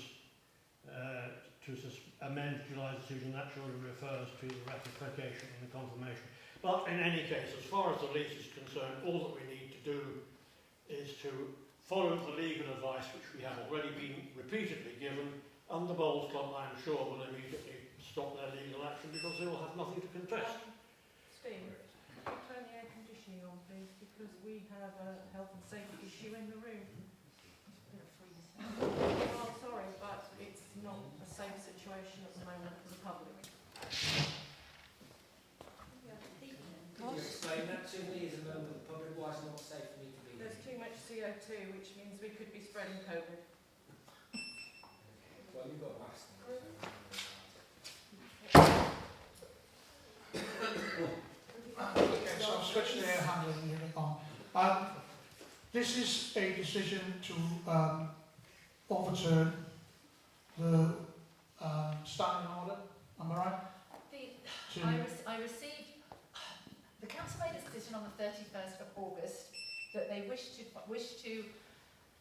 to amend July's decision naturally refers to the ratification and the confirmation. But in any case, as far as the lease is concerned, all that we need to do is to follow the legal advice which we have already been repeatedly given, and the Bowls Club, I am sure, will immediately stop their legal action because they will have nothing to contest. Steve, turn the air conditioning on, please, because we have a health and safety issue in the room. Oh, sorry, but it's not a safe situation at the moment for the public. Could you explain that to me? Is a member of the public why it's not safe for me to be here? There's too much CO2, which means we could be spreading COVID. Well, you've got a mask on, so... Okay, so I'll switch the air handling unit on. This is a decision to overturn the standing order, am I right? I received, the council made a decision on the 31st of August that they wish to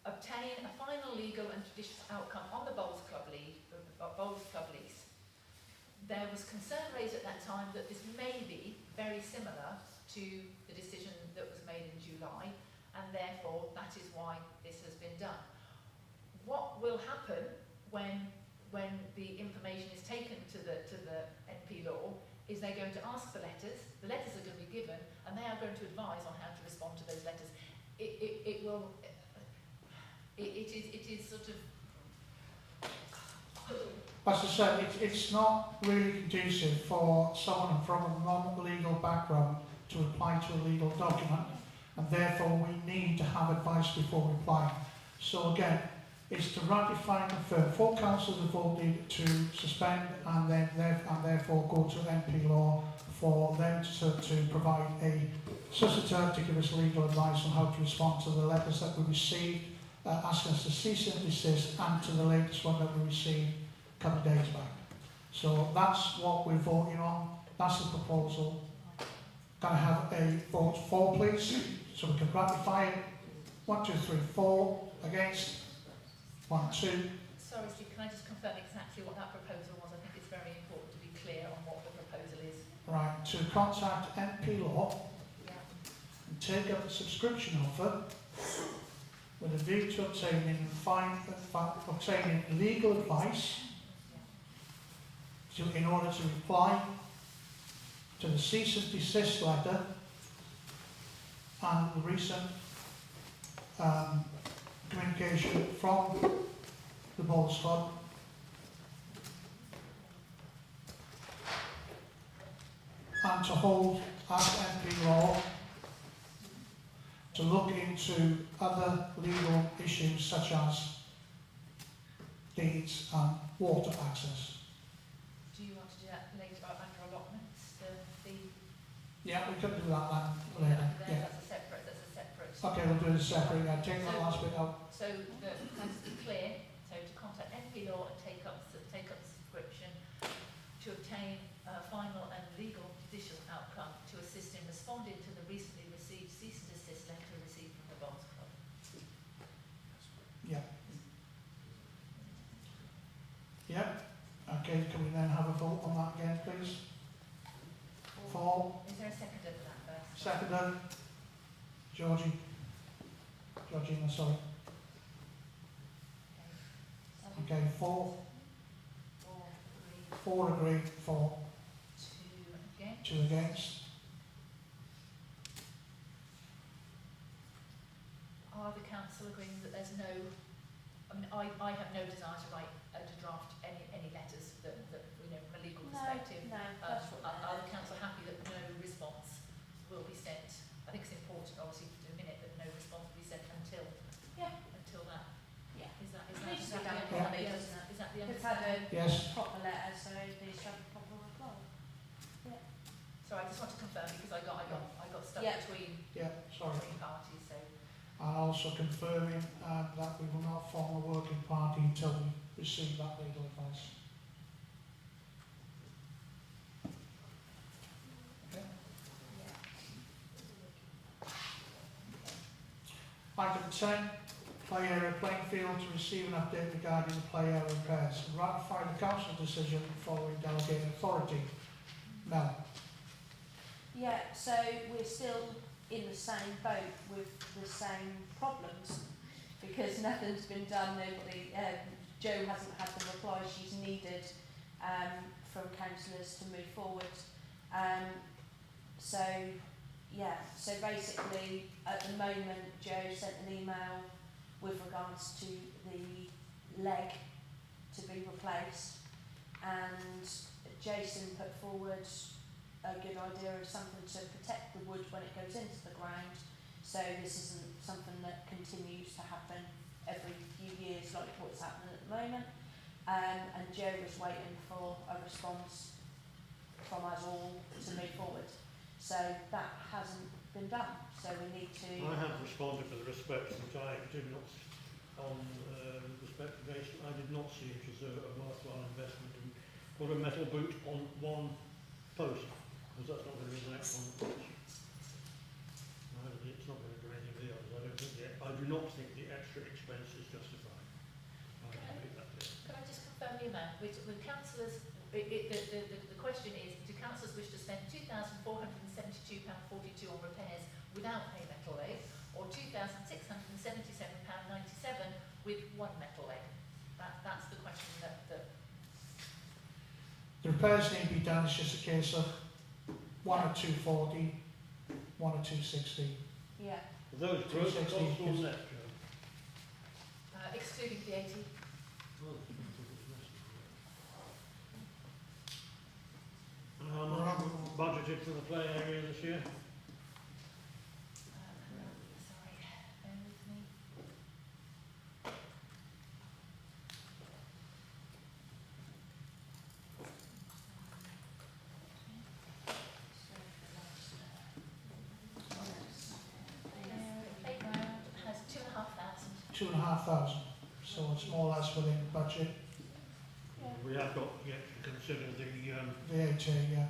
obtain a final legal and judicial outcome on the Bowls Club lease. There was concern raised at that time that this may be very similar to the decision that was made in July, and therefore that is why this has been done. What will happen when the information is taken to the NP law is they're going to ask for letters. The letters are going to be given, and they are going to advise on how to respond to those letters. It is sort of as I said, it's not really conducive for someone from a non-legal background to apply to a legal document, and therefore we need to have advice before we apply. So again, it's to ratify and confirm. 4 councillors have voted to suspend and therefore go to MP law for them to provide a solicitor to give us legal advice on how to respond to the letters that we received, asking us to cease and desist, and to the latest one that we received a couple of days back. So that's what we're voting on. That's the proposal. Can I have a vote for, please, so we can ratify it? 1, 2, 3, 4. Against? 1, 2. Sorry, Steve, can I just confirm exactly what that proposal was? I think it's very important to be clear on what the proposal is. Right, to contact MP Law Yeah. and take up a subscription offer with a view to obtaining legal advice in order to reply to the cease and desist letter and the recent communication from the Bowls Club and to hold as MP Law to look into other legal issues such as deeds and water access. Do you want to do that later under allotments? Yeah, we could do that later. Yeah. That's a separate. Okay, we'll do it separate. Yeah, take that last bit out. So that's clear. So to contact MP Law and take up the subscription to obtain a final and legal judicial outcome to assist in responding to the recently received cease and desist letter received from the Bowls Club. Yeah. Yeah. Okay, can we then have a vote on that again, please? For. Is there a seconder for that first? Seconder. Georgina, sorry. Okay, 4. 4 agree, 4. 2 against. Are the council agreeing that there's no, I mean, I have no desire to write, to draft any letters that you know, from a legal perspective. No, that's what Are the council happy that no response will be sent? I think it's important, obviously, to do a minute that no response will be sent until that. Yeah. Is that Needs to be the done understanding? properly, doesn't it? Is that the We've had understanding? a Yes. proper letter, so it needs to have a proper reply. So I just want to confirm because I got stuck Yeah. between Yeah, sorry. three parties. So And also confirming that we will not form a working party until we receive that legal advice. Okay. Item 10, play area playing field to receive an update regarding the play area repairs. Ratify the council decision following delegated authority. Mel. Yeah, so we're still in the same boat with the same problems because nothing's been done. Nobody, Jo hasn't had the reply she's needed from councillors to move forward. So basically at the moment Jo sent an email with regards to the leg to be replaced, and Jason put forward a good idea of something to protect the wood when it goes into the ground, so this isn't something that continues to happen every few years like what's happening at the moment. And Jo was waiting for a response from us all to move forward, so that hasn't been done, so we need to... I have responded with respect that I did not, on respect to Jason, I did not see it as a worthwhile investment and put a metal boot on one post. Because that's not going to be the next one. No, it's not going to do anything with the others. I do not think the extra expense is justified. I can make that clear. can I just confirm the amount? With councillors, the question is, do councillors wish to spend £2,472.42 on repairs without a metal leg, or £2,677.97 with one metal leg? That's the question that The repairs need to be done, it's just a case of 1 or 240, 1 or 260. Yeah. Are those gross costs or net, excluding VAT. for the play area this year? Sorry, bear with me. The playground has 2,500. 2,500. So it's more or less within budget. We have got yet to consider the, VAT, yeah.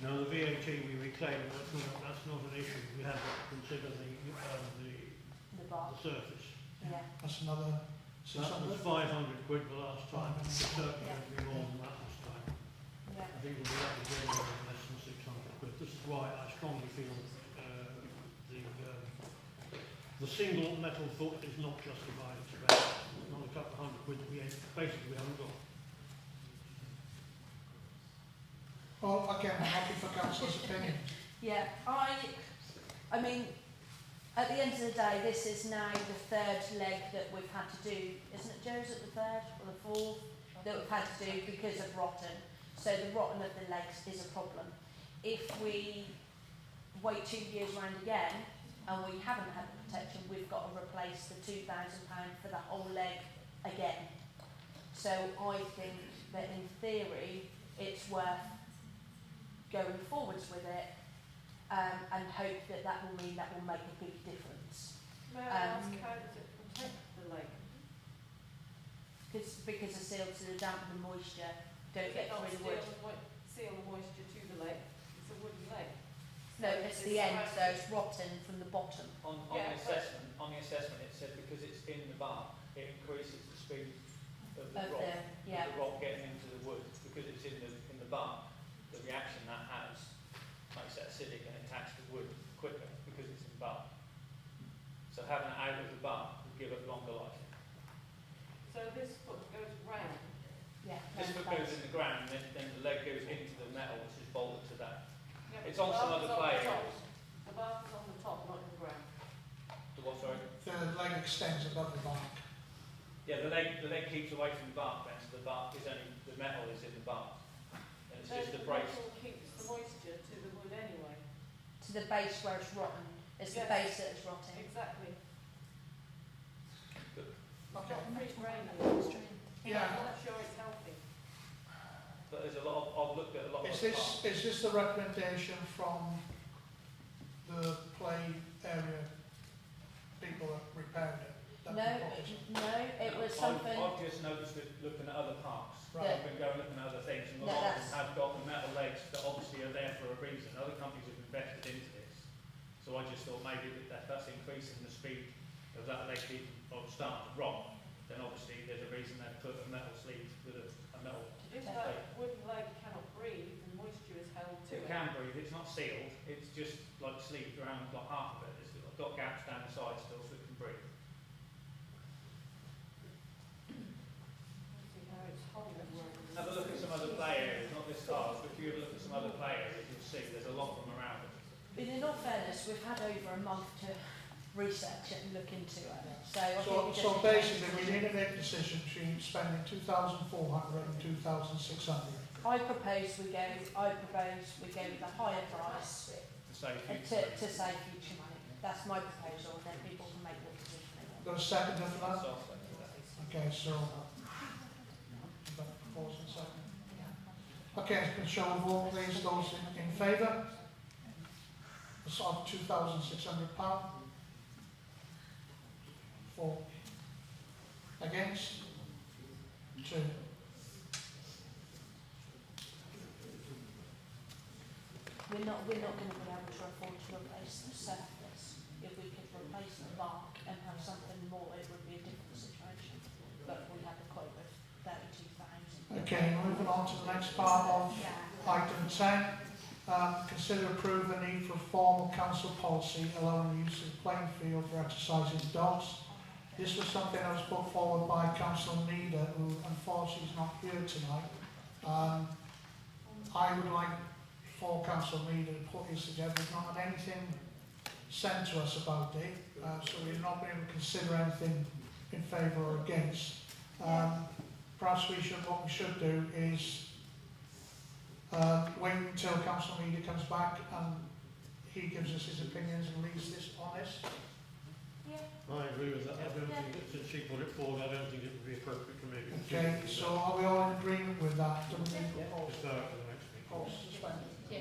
no, the VAT we reclaim, that's not an issue. We have got to consider The bar. the surface. Yeah. That's another That was 600. £500 the last time, and it's certainly going to be more than that this time. Yeah. I think we'll be able to do more than less than £600. This is why I strongly feel the single metal foot is not justified. It's not a couple of £100 that we basically haven't got. Well, again, I'm happy for councillor's opinion. Yeah, I mean, at the end of the day, this is now the third leg that we've had to do, isn't it, Jo? Is it the third or the fourth that we've had to do because of rotten? So the rotten of the legs is a problem. If we wait 2 years round again and we haven't had the protection, we've got to replace the £2,000 for the whole leg again. So I think that in theory it's worth going forwards with it and hope that that will mean that will make a big difference. May I ask, how does it protect the lake? Because the seal to the damp and moisture don't get through the wood. Seal the moisture to the lake. It's a wooden lake. No, it's the end, so it's rotten from the bottom. On Yeah, the assessment it said because it's in the bark, it increases the speed of the rock, Yeah. the rock getting into the wood. Because it's in the bark, the reaction that has makes it acidic and attacks the wood quicker because it's in bark. So having it out of the bark will give it longer life. So this foot goes round. Yeah. This foot goes in the ground, and then the leg goes into the metal, which is bolted to that. Yeah, It's but on the some bark other is on play the top. areas. The bark is on the top, not in the ground. The what, sorry? The leg extends above the bark. Yeah, the leg keeps away from the bark then, so the bark is only, the metal is in the bark. And it's just the brace. metal keeps the moisture to the wood anyway. To the base where it's rotten. It's the Yes. base that is rotting. Exactly. Okay. It's got free drain in it. Yeah. I'm not sure it's healthy. But there's a lot of, I've looked at a lot of Is parks. this the recommendation from the play area people that repaired it? That No, people- no, it was something. I've just noticed with looking at other parks. Right. I've been going looking at other things, and a No, lot of that's- them have got the metal legs that obviously are there for a reason. Other companies have invested into this. So I just thought maybe that's increasing the speed of that leg keeping or starting to rot. Then obviously there's a reason they've put a metal sleeve with a metal. If that wooden leg cannot breathe, the moisture is held to It it. can breathe, it's not sealed, it's just like sleeved around like half of it. It's got gaps down the side still so it can breathe. See how it's holding working. Have a look at some other play areas, not this ours, but if you look at some other play areas, you'll see there's a lot of them around it. But in all fairness, we've had over a month to research it and look into it. So I think we So just basically, we need to make a decision between spending 2,400 and 2,600. I propose we go with the higher price To save to future. save future money. That's my proposal, then people can make the decision they want. Got a second for that? So I'll say that. Okay, so. Proposal second. Okay, can show of all please, those in favour? It's of £2,600. For? Against? 2. We're not going to be able to afford to replace the surface. If we could replace the bark and have something more, it would be a different situation. But we had a quote of 32,000. Okay, moving on to the next part of item 10. Consider approve the need for a formal council policy allowing the use of the playing field for exercising dogs. This was something that was put forward by Councillor Needer, who unfortunately is not here tonight. I would like for Councillor Needer to put this together. We've not had anything sent to us about it, so we've not been able to consider anything in favour or against. Perhaps what we should do is wait until council leader comes back and he gives us his opinions and leaves this on this. Yeah. I agree with that. I don't think that since she put it forward, I don't think it would be appropriate to make it. Okay, so are we all in agreement with that? Do we need to Just for the next meeting. suspend? Yeah.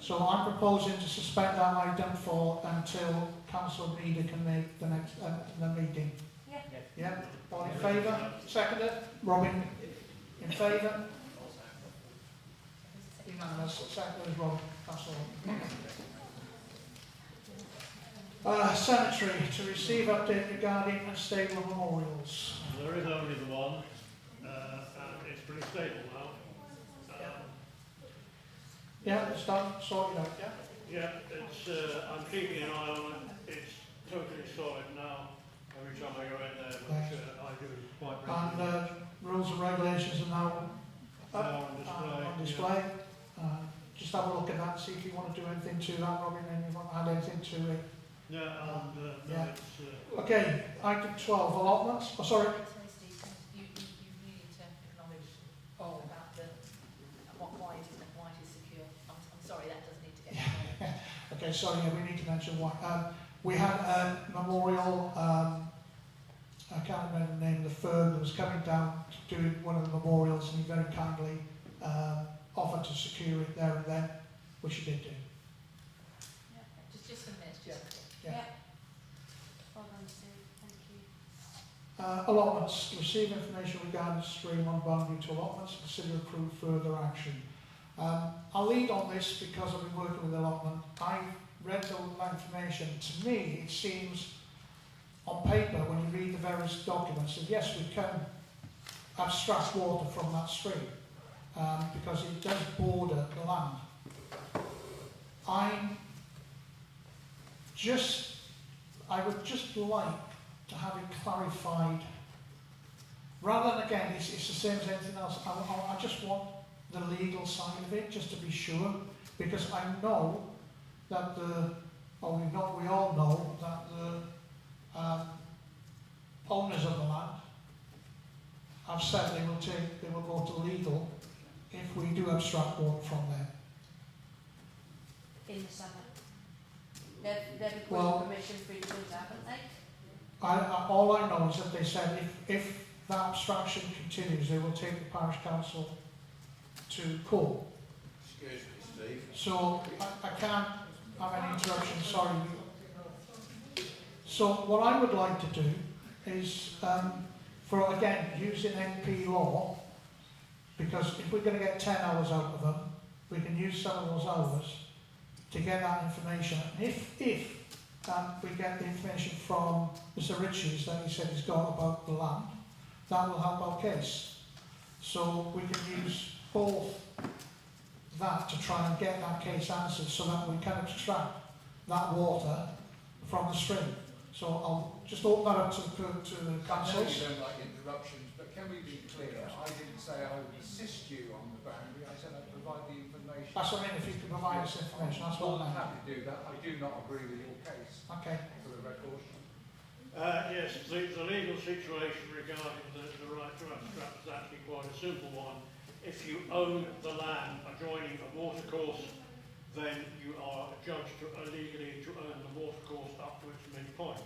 So I'm proposing to suspend that item for until council leader can make the next the meeting. Yeah. Yeah. All in favour? Seconded. Robin. In favour? Unanimous. Seconded. Robin. That's all. Cemetery to receive update regarding unstable memorials. There is only the one, and it's pretty stable now. Yeah, it's done. Sorted out. Yeah. Yeah, it's, I'm keeping an eye on it. It's totally solid now. Every time I go in there, which I do quite regularly. And rules and regulations are now up on display. on display. Just have a look at that, see if you want to do anything to that, Robin, and you want to add anything to it. Yeah, and yeah. no, it's... Okay, item 12, allotments. Oh, sorry. You need to acknowledge about why it is secure. I'm sorry, that does need to get acknowledged. Okay, sorry, yeah, we need to mention why. We had a memorial, I can't remember the name of the firm that was coming down to do one of the memorials, and he very kindly offered to secure it there and then, which he did do. Just a minute, Yeah. Well done, Steve. Thank you. Allotments. Receive information regarding stream on boundary to allotments. Consider approve further action. I'll lead on this because I've been working with allotment. I've read all that information. To me, it seems on paper, when you read the various documents, that yes, we can abstract water from that stream because it does border the land. I would just like to have it clarified. Rather than, again, it's the same as anything else. I just want the legal side of it, just to be sure, because I know that we all know that the owners of the land have said they will go to legal if we do abstract water from them. In the summer. They've requested permission for you to do that, haven't they? All I know is that they said if that abstraction continues, they will take the parish council to court. Excuse me, Steve. So I can't have any interruption, sorry. So what I would like to do is, for again, using NP law, because if we're going to get 10 hours out of them, we can use some of those hours to get that information. And if we get the information from Mr. Ritchie's that he said he's got about the land, that will help our case. So we can use both that to try and get that case answered so that we can extract that water from the stream. So I'll just open that up to the council. I know you don't like interruptions, but can we be clear? I didn't say I would assist you on the boundary, I said I'd provide the information. That's what I mean, if you can provide us information, that's what I I'm meant. happy to do that. I do not agree with your case, Okay. for the record. Yes, the legal situation regarding the right to abstract is actually quite a simple one. If you own the land adjoining a watercourse, then you are adjudged legally to own the watercourse up to its midpoint,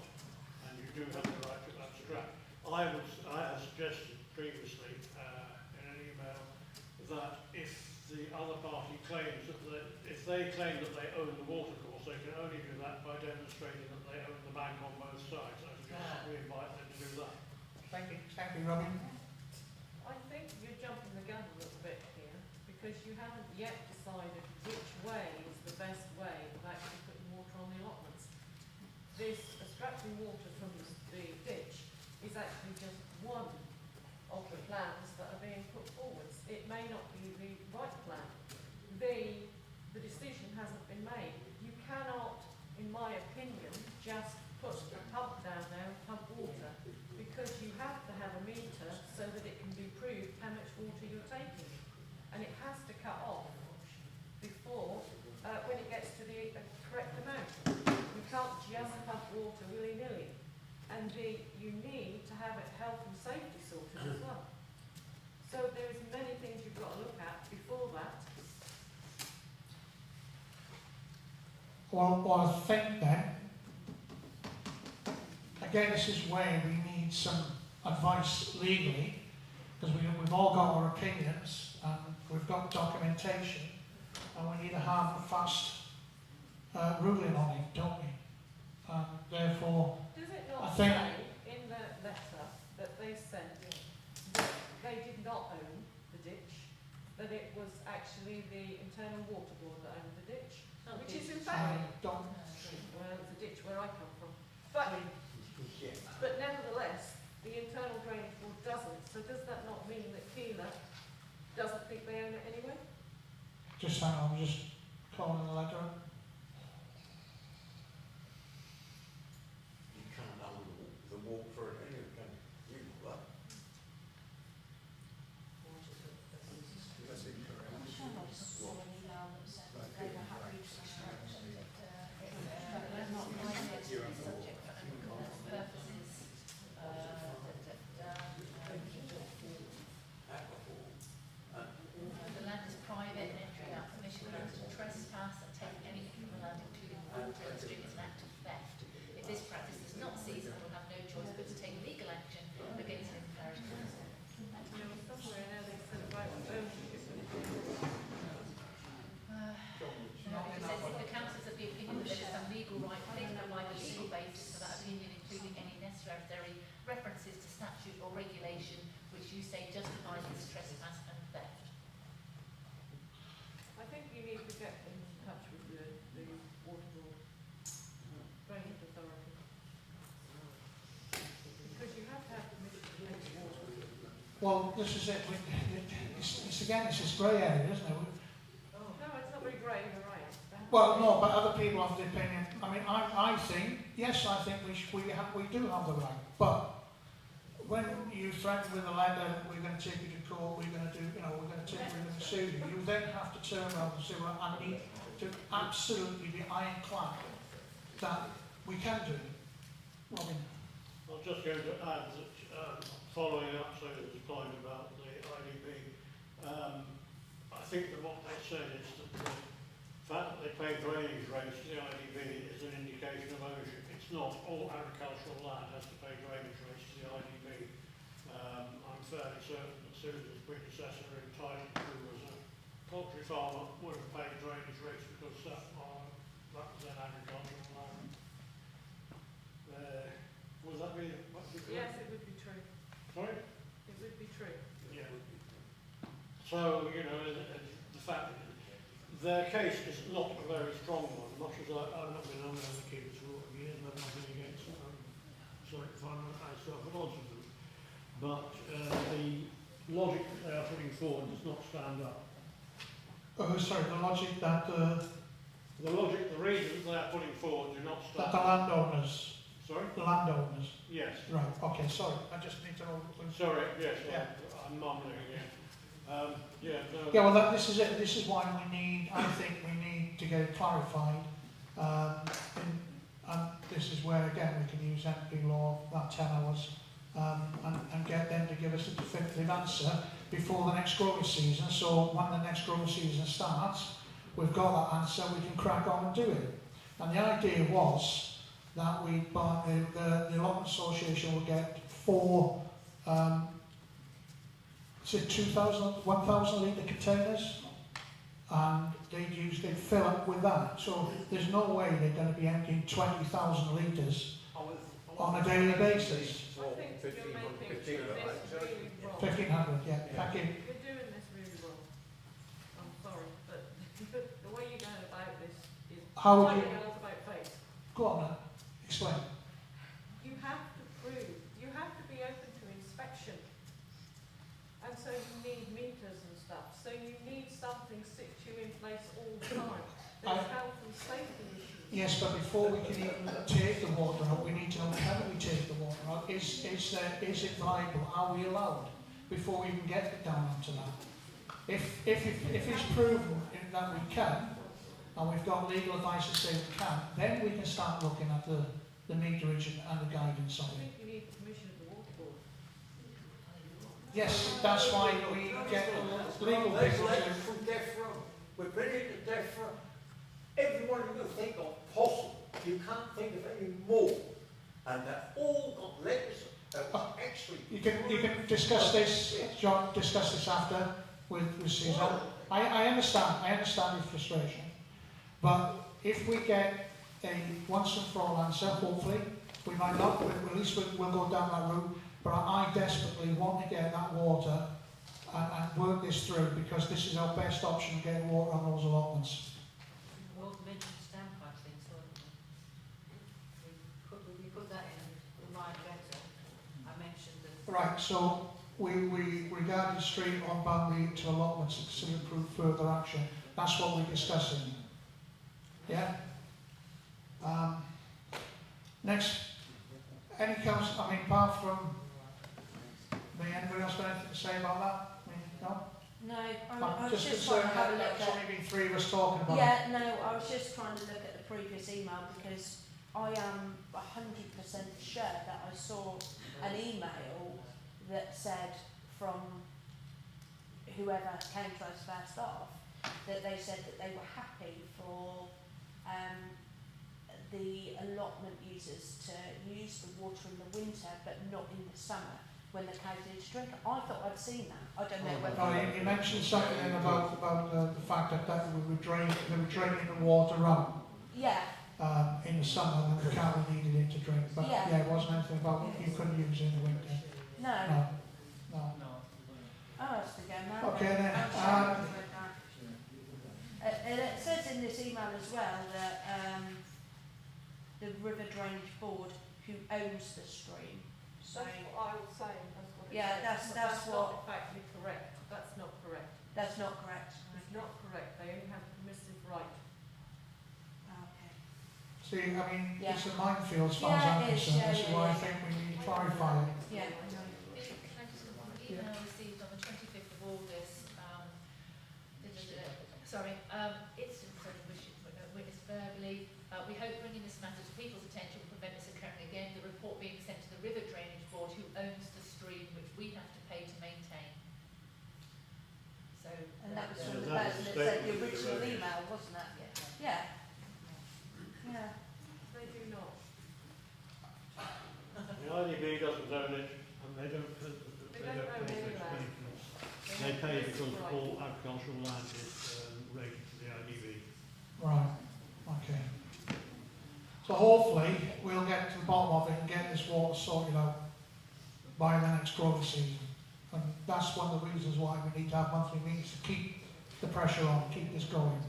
and you do have the right to abstract. I have suggested previously in an email that if the other party claims that if they claim that they own the watercourse, they can only do that by demonstrating that they own the bank on both sides. I suggest we invite them to do that. Thank you, Robin. I think you're jumping the gun a little bit here, because you haven't yet decided which way is the best way of actually putting water on the allotments. This extracting water from the ditch is actually just one of the plans that are being put forwards. It may not be the right plan. The decision hasn't been made. You cannot, in my opinion, just put a pump down there and pump water, because you have to have a meter so that it can be proved how much water you're taking. And it has to cut off Well, I think then, again, this is where we need some advice legally, because we've all got our opinions and we've got documentation, and we need a hard and fast ruling on it, don't we? And therefore, Does it I not think- say in the letter that they sent that they did not own the ditch, that it was actually the internal water board that owned the ditch, which is in I fact, don't. well, it's a ditch where I come from. But nevertheless, the internal drainage board doesn't, so does that not mean that Keeler doesn't think they own it anyway? Just hang on, I'm just calling the letter up. You can't own the walk for it anyway, can you? You know that. That's incorrect. I'm sure I saw an email that said that they were happy to construct They're not likely to be subject for agricultural purposes. The land is private and entering out permission to trespass and take anything from the land, including water and stream, is an act of theft. If this practice does not cease, I will have no choice but to take legal action against Lyng Parish Council. There was somewhere in there they said about ownership. It says if the council is of the opinion that there is some legal right, please provide a legal basis for that opinion, including any necessary references to statute or regulation which you say justifies this trespass and theft. I think you need to get in touch with the water board, drainage authority. Because you have to have permission to take the water. Well, this is it. It's again, it's this grey area, isn't it? No, it's not very grey, you're right. Well, no, but other people have the opinion. I mean, I think, yes, I think we do have the right, but when you threaten with a lender, we're going to take you to court, we're going to do, we're going to sue you, you then have to turn around and say, well, I need to absolutely be ironclad that we can do it. Robin. I was just going to add that, following up Susan's point about the IDB, I think that what they said is that the fact that they pay drainage rates to the IDB is an indication of ownership. It's not all agricultural land has to pay drainage rates to the IDB. I'm fairly certain that Susan's predecessor in title, who was a poultry farmer, would have paid drainage rates because that was an agricultural land. Would that be? Yes, it would be true. Sorry? It would be true. Yeah. So, the fact that their case is not a very strong one, much as I've not been on the keepers for years and I've nothing against them. Sorry if I'm myself at odds with them. But the logic that they are putting forward does not stand up. Oh, sorry, the logic that the reasons they are putting forward do not stand that the up. landowners. Sorry? The landowners. Yes. Right, okay, sorry. I just need to know. Sorry, yes, Yeah. I'm mumbling again. Yeah, well, this is it. This is why I think we need to get it clarified. And this is where, again, we can use MP law, that 10 hours, and get them to give us a definitive answer before the next growing season. So when the next growing season starts, we've got that answer, we can crack on and do it. And the idea was that the allotment association will get 4 1,000 litre containers, and they'd fill up with that. So there's no way they're going to be emptying 20,000 litres on a daily basis. I think you're making this really wrong. 1,500, yeah. Thank you. You're doing this really wrong. I'm sorry, but the way you're going about this is How would totally you- about faith. Go on then, explain. You have to prove, you have to be open to inspection. And so you need meters and stuff. So you need something situ in place all the time. There's health and safety issues. Yes, but before we can even take the water out, we need to know, can we take the water out? Is it viable? Are we allowed? Before we even get down onto that. If it's proven that we can, and we've got legal advice to say we can, then we can start looking at the meterage and the guidance I of it. think you need permission of the water board. Yes, that's why we get legal Those people letters to... from death row. We're bringing it to death row. everyone you can think of possible. You can't think of any more. And they've all got letters of actually... You can discuss this, John, discuss this after with Suzanne. I understand your frustration. But if we get a once and for all answer, hopefully, we might not, but at least we'll go down that route. But I desperately want to get that water and work this through, because this is our best option of getting water on those allotments. Well, mentioned stamp thing, so we put that in the line letter. I mentioned that. Right, so we regard the street on boundary to allotments and consider improve further action. That's what we're discussing. Yeah? Next, any council, I mean, apart from me, anybody else got anything to say about that? I mean, no? No, I'm I was just just trying to concerned have a that look there's at... only been 3 of us talking about it. Yeah, no, I was just trying to look at the previous email because I am 100% sure that I saw an email that said from whoever came to us first off that they said that they were happy for the allotment users to use the water in the winter but not in the summer when the cows need to drink. I thought I'd seen that. I don't know whether... No, you mentioned something then about the fact that we were draining the water out Yeah. in the summer and the cow needed it to drink. But Yeah. it wasn't anything about you couldn't use it in the winter. No. No. Oh, I was thinking that. Okay then. And it says in this email as well that the River Drainage Board, who owns the stream, so That's what I was saying. That's what it yeah, says. that's not factually correct. That's not correct. that's not correct. It's not correct. They only have permissive right. Okay. See, I mean, Yeah. it's a minefield as far as Yeah, I'm it is, concerned. yeah, That's yeah, why I yeah. think we need to clarify it. Yeah. Can I just confirm the email received on the 25th of August? It's witnessed verbally. We hope bringing this matter to people's attention will prevent this occurring again. The report being sent to the River Drainage Board, who owns the stream, which we have to pay to maintain. So, And that was Yeah, from the that was person the that sent the statement original that you wrote. email, wasn't it? yeah. Yeah. Yeah. They do not. The IDB doesn't own it, and they don't pay for its maintenance. They pay because all agricultural land is rated to the IDB. Right. Okay. So hopefully we'll get to the bottom of it and get this water sorted out by the next growing season. And that's one of the reasons why we need to have monthly meetings to keep the pressure on, keep this going.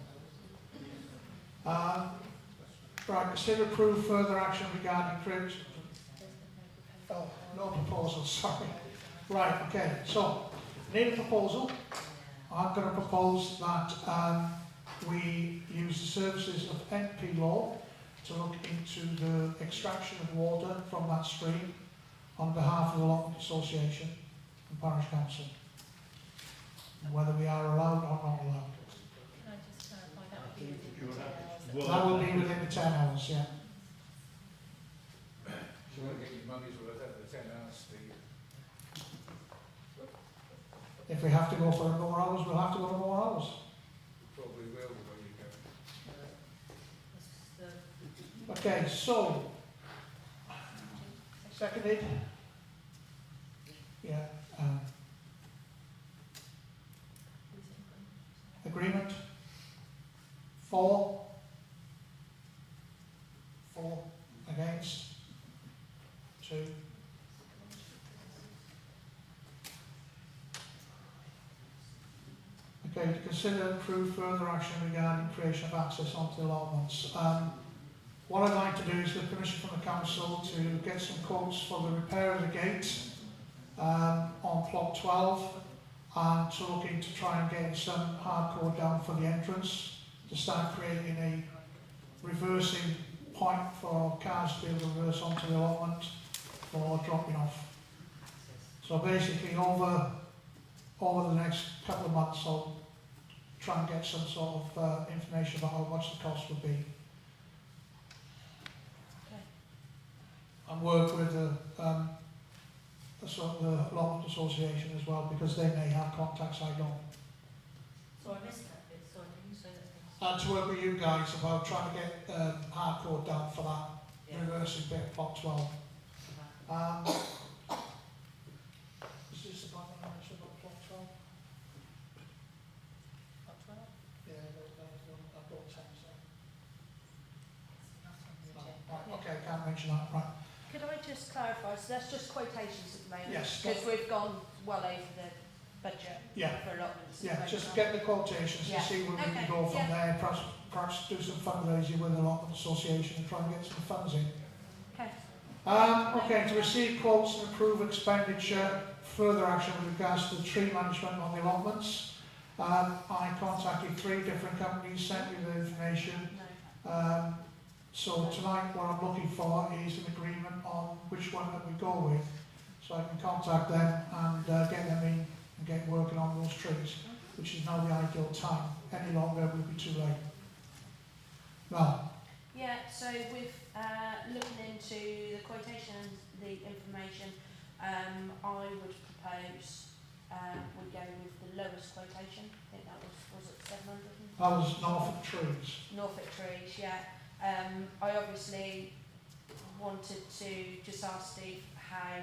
Right, consider approve further action regarding creation. Oh, no proposal, sorry. Right, okay, so, need a proposal. I'm going to propose that we use the services of NP Law to look into the extraction of water from that stream on behalf of the Allotment Association and Parish Council. And whether we are allowed or not allowed. Can I just clarify that would be within the 10 hours? Well, That will be within the 10 hours, yeah. You won't get your money's worth out of the 10 hours, Steve. If we have to go for more hours, we'll have to go for more hours. You probably will the way you go. Okay, so, seconded? Yeah. Agreement? 4? 4 against? 2? Okay, to consider and approve further action regarding creation of access onto the allotments. What I'd like to do is get permission from the council to get some quotes for the repair of the gate on plot 12 and to look into try and get some hardcore down for the entrance to start creating a reversing point for cars to be able to reverse onto the allotment for dropping off. So basically over the next couple of months I'll try and get some sort of information about how much the cost would be. And work with the allotment association as well, because they may have contacts I don't. So I missed that bit, sorry, can you say that again? to work with you guys about trying to get hardcore down for that Yeah. reversing bit of plot 12. Is this the one I mentioned about plot 12? Not 12? Yeah, I've got 10, so. That's on the Oh, agenda. right, okay, can't mention that, right. Could I just clarify, so that's just quotations at the moment? Yes. Because we've gone well over the budget Yeah. for allotments. Yeah, just get the quotations Yeah. and see where we Okay, can go from yeah. there, perhaps do some fundraising with the Allotment Association and try and get some funds in. Okay. Okay, to receive quotes and approve expenditure, further action with regards to the tree management on the allotments. I contacted 3 different companies, sent me the information. No. So tonight what I'm looking for is an agreement on which one that we go with, so I can contact them and get them in and get working on those trees, which is now the ideal time. Any longer will be too late. Now, Yeah, so with looking into the quotations, the information, I would propose we go with the lowest quotation. I think that was it 700? that was Norfolk Trees. Norfolk Trees, yeah. I obviously wanted to just ask Steve how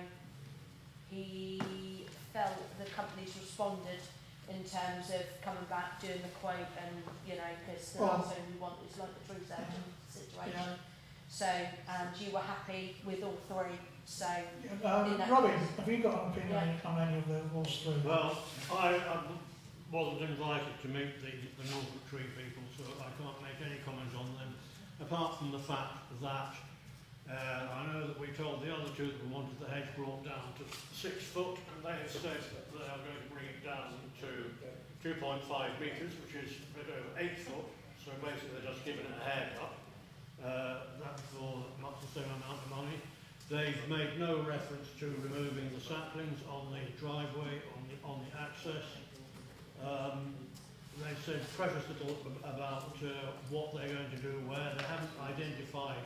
he felt the companies responded in terms of coming back, doing the quote, and because the Well, last thing we want is like the tree surgeon situation. Yeah. So, and you were happy with all 3. So, Robin, have you got an opinion on any of those 3? Well, I wasn't invited to meet the Norfolk Tree people, so I can't make any comments on them, apart from the fact that I know that we told the other 2 that we wanted the hedge brought down to 6 foot, and they have said that they are going to bring it down to 2.5 metres, which is a bit over 8 foot, so basically they're just giving it a haircut. That's for much the same amount of money. They've made no reference to removing the saplings on the driveway, on the access. They said precious little about what they're going to do where. They haven't identified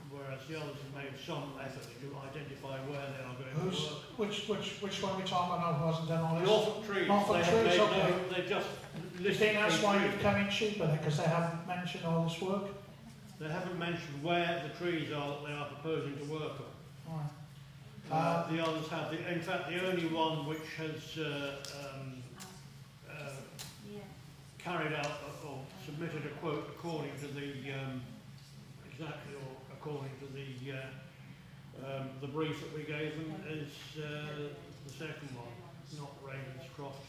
whereas the others have made some effort to identify where they are going to work. Which one are we talking about now who hasn't done all this? Norfolk Trees. Norfolk They have Trees, made okay. they just Do you think that's why you've come in cheaper then, because they haven't mentioned all this work? They haven't mentioned where the trees are that they are proposing to work on. Right. The others have. In fact, the only one which has carried out or submitted a quote according to the according to the brief that we gave them is the second one, not Ravenscroft.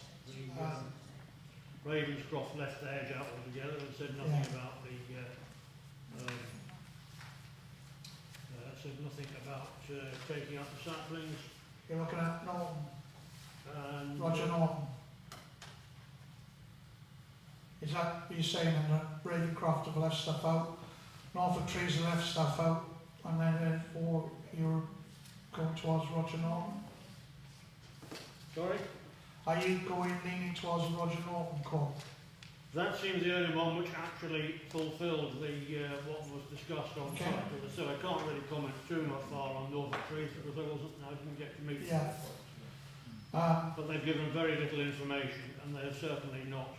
Ravenscroft left the edge out altogether and said nothing about taking up the saplings. You're looking at Norton, And Roger Norton. Is that what you're saying, that Ravenscroft have left stuff out, Norfolk Trees have left stuff out, and then therefore you're going towards Roger Norton? Sorry? Are you leaning towards the Roger Norton quote? That seems the only one which actually fulfilled what was discussed on site. As I said, I can't really comment too much far on Norfolk Trees because I didn't get to meet them. But they've given very little information, and they have certainly not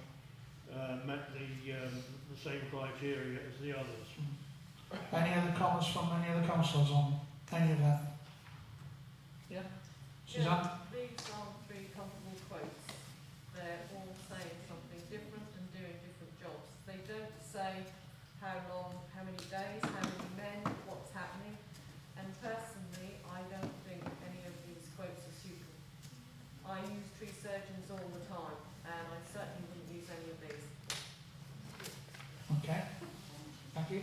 met the same criteria as the others. Any other comments from any other councillors on any of that? Yeah. Suzanne? These aren't 3 comparable quotes. They're all saying something different and doing different jobs. They don't say how long, how many days, how many men, what's happening. And personally, I don't think any of these quotes are suitable. I use tree surgeons all the time, and I certainly wouldn't use any of these. Okay. Thank you.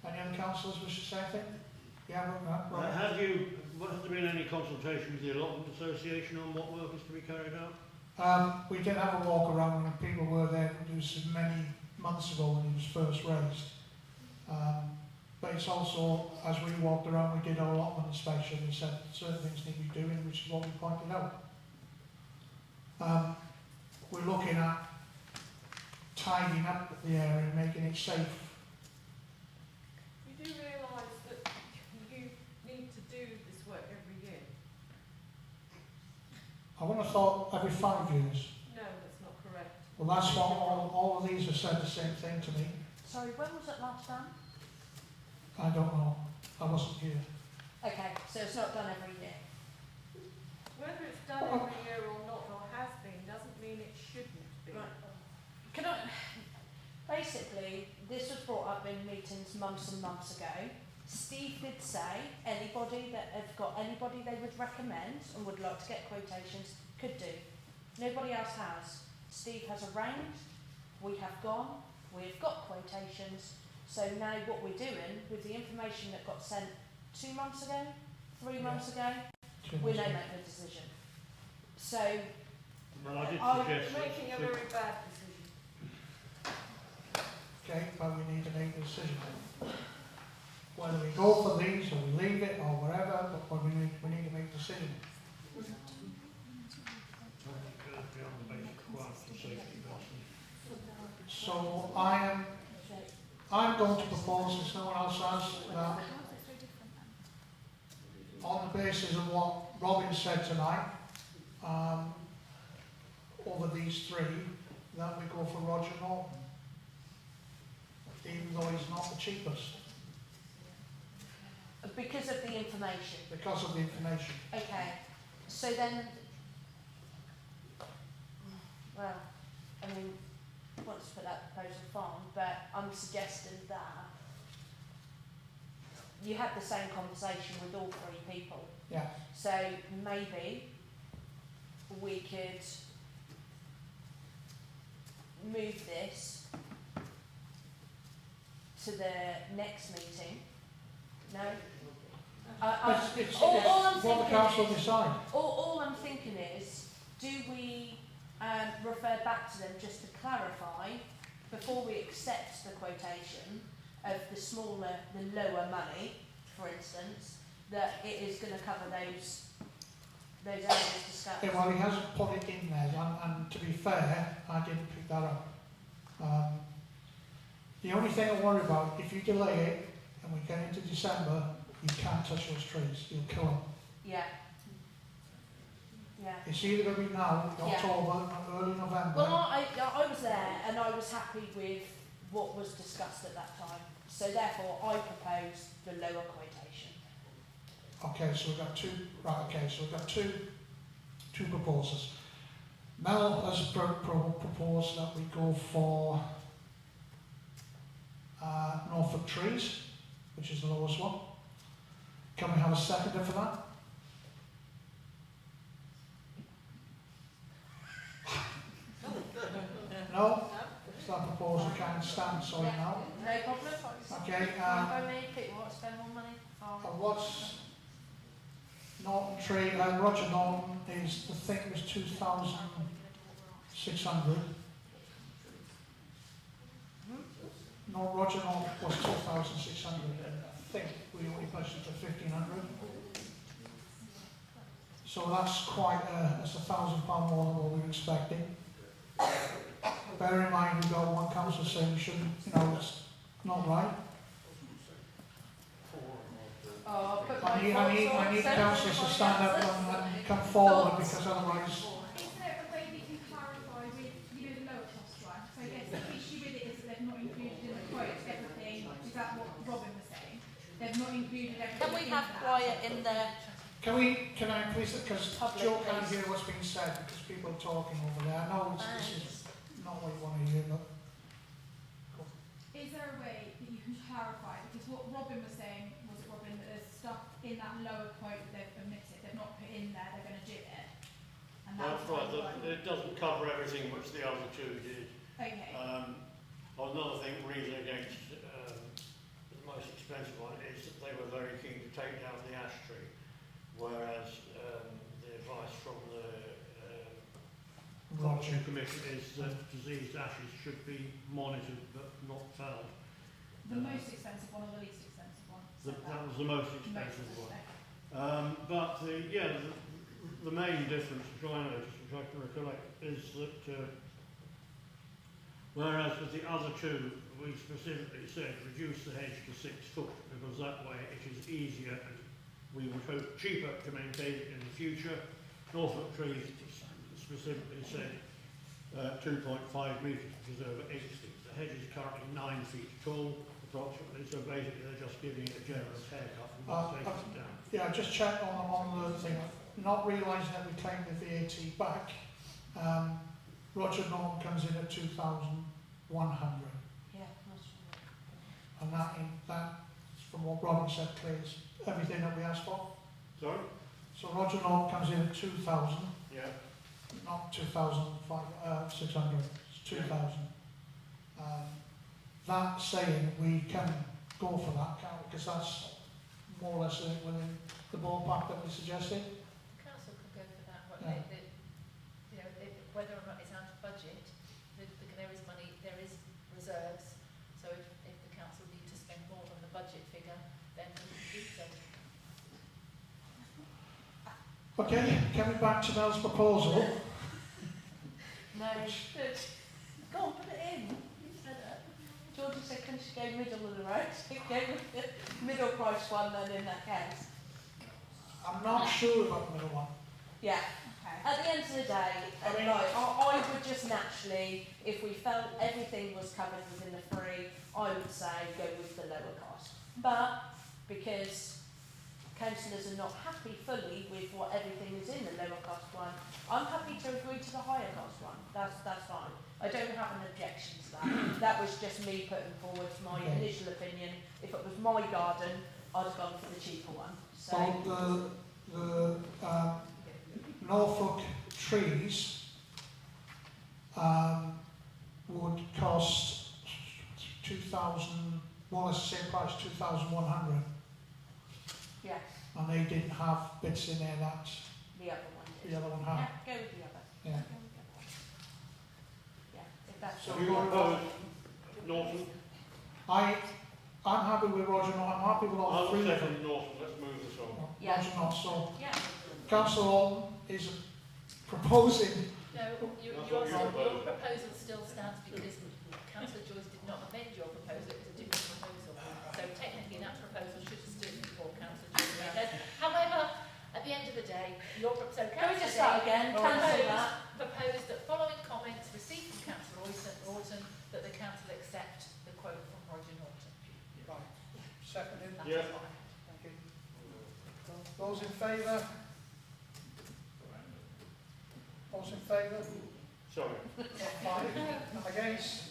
Any other councillors wish to say anything? Yeah, right. Has there been any consultation with the Allotment Association on what work is to be carried out? We did have a walk around when people were there. It was many months ago when it was first raised. But it's also, as we walked around, we did our allotment inspection and said certain things need to be doing, which is what we pointed out. We're looking at tidying up the area and making it safe. You do realise that you need to do this work every year? I would have thought every 5 years. No, that's not correct. Well, that's what all of these have said the same thing to me. Sorry, when was it last done? I don't know. I wasn't here. Okay, so it's not done every year. Whether it's done every year or not, or has been, doesn't mean it shouldn't be. Right. Can I? Basically, this was brought up in meetings months and months ago. Steve did say anybody that have got anybody they would recommend and would like to get quotations could do. Nobody else has. Steve has arranged, we have gone, we've got quotations. So now what we're doing with the information that got sent 2 months ago, 3 months ago, we now make the decision. So Well, I did You're suggest making a that- very bad decision. Okay, but we need to make a decision. Whether we go for these or we leave it or whatever, but we need to make a decision. So I'm going to propose, if no one else has, that on the basis of what Robin said tonight, over these three, that we go for Roger Norton, even though he's not the cheapest, because of the information. because of the information. Okay, so then, well, I mean, I want to put that proposal forward, but I'm suggesting that you had the same conversation with all three people. Yeah. So maybe we could move this to the next meeting. No? It's all I'm what the thinking council is- decide. All I'm thinking is, do we refer back to them just to clarify, before we accept the quotation of the lower money, for instance, that it is going to cover those areas discussed? Yeah, well, he hasn't put it in there, and to be fair, I didn't pick that up. The only thing I worry about, if you delay it and we get into December, you can't touch those trees, you'll kill them. Yeah. Yeah. It's either going to be now, Yeah. October, or early November. Well, I was there and I was happy with what was discussed at that time. So therefore, I propose the lower quotation. Okay, so we've got two, right, okay, so we've got two proposals. Mel has proposed that we go for Norfolk Trees, which is the lowest one. Can we have a seconder for that? No? So that proposal can't stand, sorry now. No problem. Okay, Fine by me. People want to spend more money. and what's Norton Tree, Roger Norton is, the thing was 2,600. No, Roger Norton was 2,600, and I think we only budgeted for 1,500. So that's quite, that's £1,000 more than what we were expecting. Bear in mind, we've got one council saying we shouldn't, it's not right. Oh, but I need councillors to stand up and come forward, because otherwise, Is there a way we can clarify with, the lower cost one? So I guess the issue with it is that they've not included in the quote everything, is that what Robin was saying? They've not included everything. can we in have that. quiet in there? can I please, because Public, Joe can't please. hear what's being said, because people are talking over there. I know this is not what you want to hear, but Is there a way that you can clarify? Because what Robin was saying was, Robin, that there's stuff in that lower quote that they've omitted, they've not put in there, they're going to do it. And That's was right, one. it doesn't cover everything which the other two did. Okay. Another thing, reason against the most expensive one is that they were very keen to take down the ash tree, whereas the advice from the Forestry Commission is that diseased ashes should be monitored but not felled. The most expensive one or the least expensive one? That was the most expensive one. Okay. But the main difference, which I noticed, which I can recollect, is that whereas with the other two, we specifically said reduce the hedge to 6 foot, because that way it is easier and we would hope cheaper to maintain it in the future. Norfolk Trees specifically said 2.5 metres, which is over 8 feet. The hedge is currently 9 feet tall, approximately, so basically they're just giving it a generous haircut and not taking it down. Yeah, just check on the thing. Not realising that we claim the VAT back. Roger Norton comes in at 2,100, Yeah, that's right. and that, from what Robin said, clears everything that we asked for. Sorry? So Roger Norton comes in at 2,000, Yeah. not 2,600, it's 2,000. That saying we can go for that, can't we? Because that's more or less within the ballpark that we suggested. Council could go for that, what Yeah. you know, whether or not it's out of budget, there is money, there is reserves, so if the council need to spend more than the budget figure, then we can do so. Okay, coming back to Mel's proposal. No, good. Go on, put it in. You said it. Georgie said, can she go middle of the road? Go with the middle price one then in that case. I'm not sure about the middle one. Yeah. Okay. At the end of the day, I mean- I would just naturally, if we felt everything was covered within the free, I would say go with the lower cost. But because councillors are not happy fully with what everything is in the lower cost one, I'm happy to agree to the higher cost one. That's fine. I don't have an objection to that. That was just me putting forward my Okay. initial opinion. If it was my garden, I'd have gone for the cheaper one. So So the Norfolk trees would cost 2,000, more or less the same price, 2,100. yeah, And they didn't have bits in there that the other one did. the other one Yeah, had. go with the other. Yeah. Yeah, if that's So Do you propose Norton? I'm happy with Roger Norton. I'm happy with all I'll three of them. second Norton. Let's move this on. Yeah. Roger Norton. So Yeah. Councillor Norton is proposing. No, your proposal still stands because Councillor Joyce did not amend your proposal, it was a different proposal. So technically that proposal should have stood before Councillor Joyce made hers. However, at the end of the day, Can we just start again? Cancel that. proposed that following comments received from Councillor Orton, that the council accept the quote from Roger Norton. Right. Seconded. That Yeah. is fine. Thank you. Those in favour? Those in favour? Sorry. 5. Against?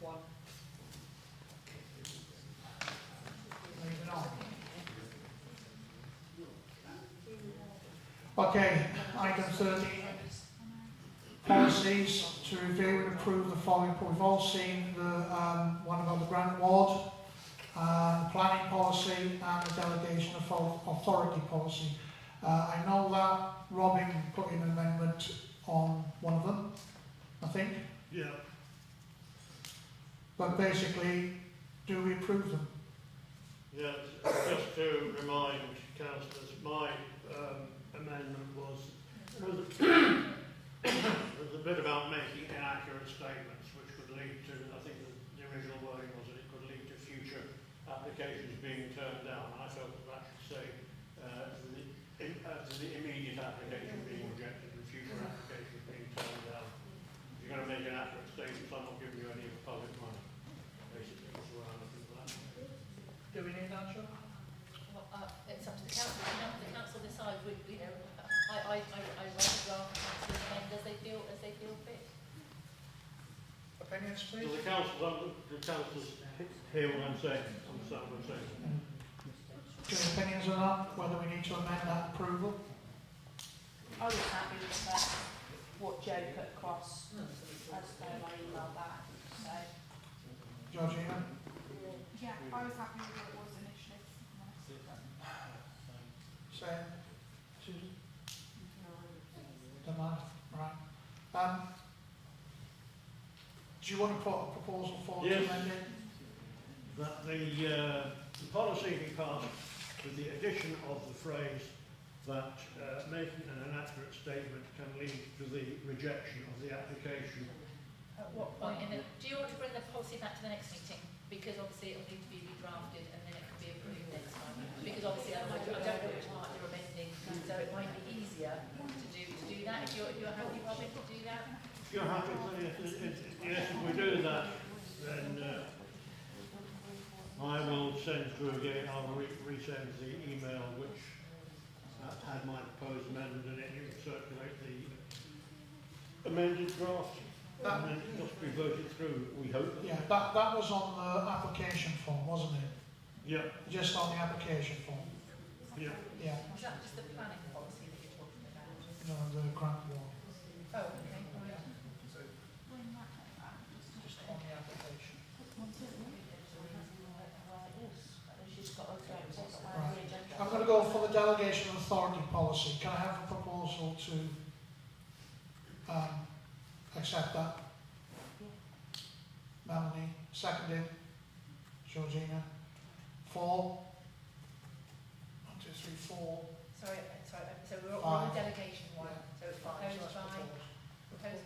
1. Moving on. Okay, item 13. Policies to review and approve the following. We've all seen the one about the grant ward, planning policy and the delegation of authority policy. I know that Robin put in an amendment on one of them, I think, Yeah. but basically, do we approve them? Yeah, just to remind councillors, my amendment was a bit about making inaccurate statements which could lead to, I think the original wording was that it could lead to future applications being turned down. I felt that should say the immediate application being rejected and future applications being turned down. If you're going to make inaccurate statements, I'm not giving you any of the public money. Basically, that's where I'm looking for that. Do we need that, Sean? Well, it's up to the council. The council decide. I write a draft and council amend as they feel fit. Opinions, please? Do the councillors hear what I'm saying? Understand what I'm saying? Do you have opinions on that, whether we need to amend that approval? I was happy with that, what Joe put across as per my email back, so. Georgina? Yeah, I was happy with what it was initially. Same. Susan? Don't mind. Right. Do you want to put a proposal forward to Yes. amend it? That the policy be passed with the addition of the phrase that making an inaccurate statement can lead to the rejection of the application. At what point in it? Do you want to bring the policy back to the next meeting? Because obviously it will need to be redrafted and then it can be approved next time. Because obviously I don't know which part you're amending, so it might be easier to do that. If you're happy, Robin, to do that. you're happy, yes, if we do that, then I will send through again, I'll resend the email which had my proposed amendment in it, you can circulate the amended draft. And then it must be voted through, we hope. Yeah, that was on the application form, wasn't it? Yeah. Just on the application form? Yeah. Yeah, Is that just the planning policy that you're talking about? no, the grant one, Oh, okay, right. just on the application. Right. I'm going to go for the delegation of authority policy. Can I have a proposal to accept that? Melanie, seconded. Georgina. 4. 1, 2, 3, 4. Sorry, so we're on Five. delegation one, Yeah. so it's Five, so proposed that's by, proposed.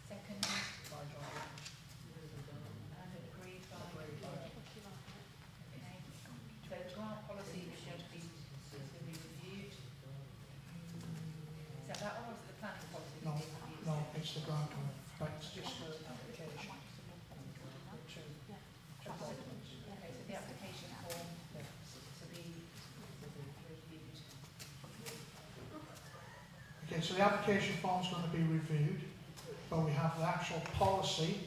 second, By John. and agreed by. Agreed by. Okay. So the grant policy is going to be reviewed. Is that one or is it the planning policy? No, that's being reviewed? no, it's the grant one. Right, it's just the application. Two documents. Okay, so the application form to be reviewed. Okay, so the application form's going to be reviewed, but we have the actual policy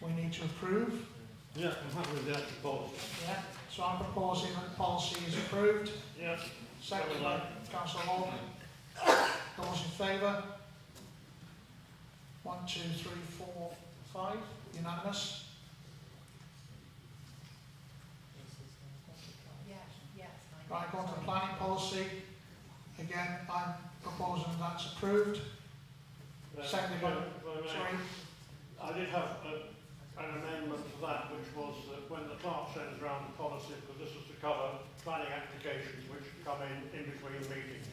we need to approve. Yeah, I'm happy with the actual policy. Yeah, so I'm proposing that the policy is approved. Yeah. Second by Councillor Hall. Those in favour? 1, 2, 3, 4, 5. Unanimous. Yeah, yeah, it's fine. Right, go on to planning policy. Again, I'm proposing that's approved. Seconded by, sorry, I did have an amendment to that, which was that when the clerk sends around the policy, because this was to cover planning applications which come in between meetings.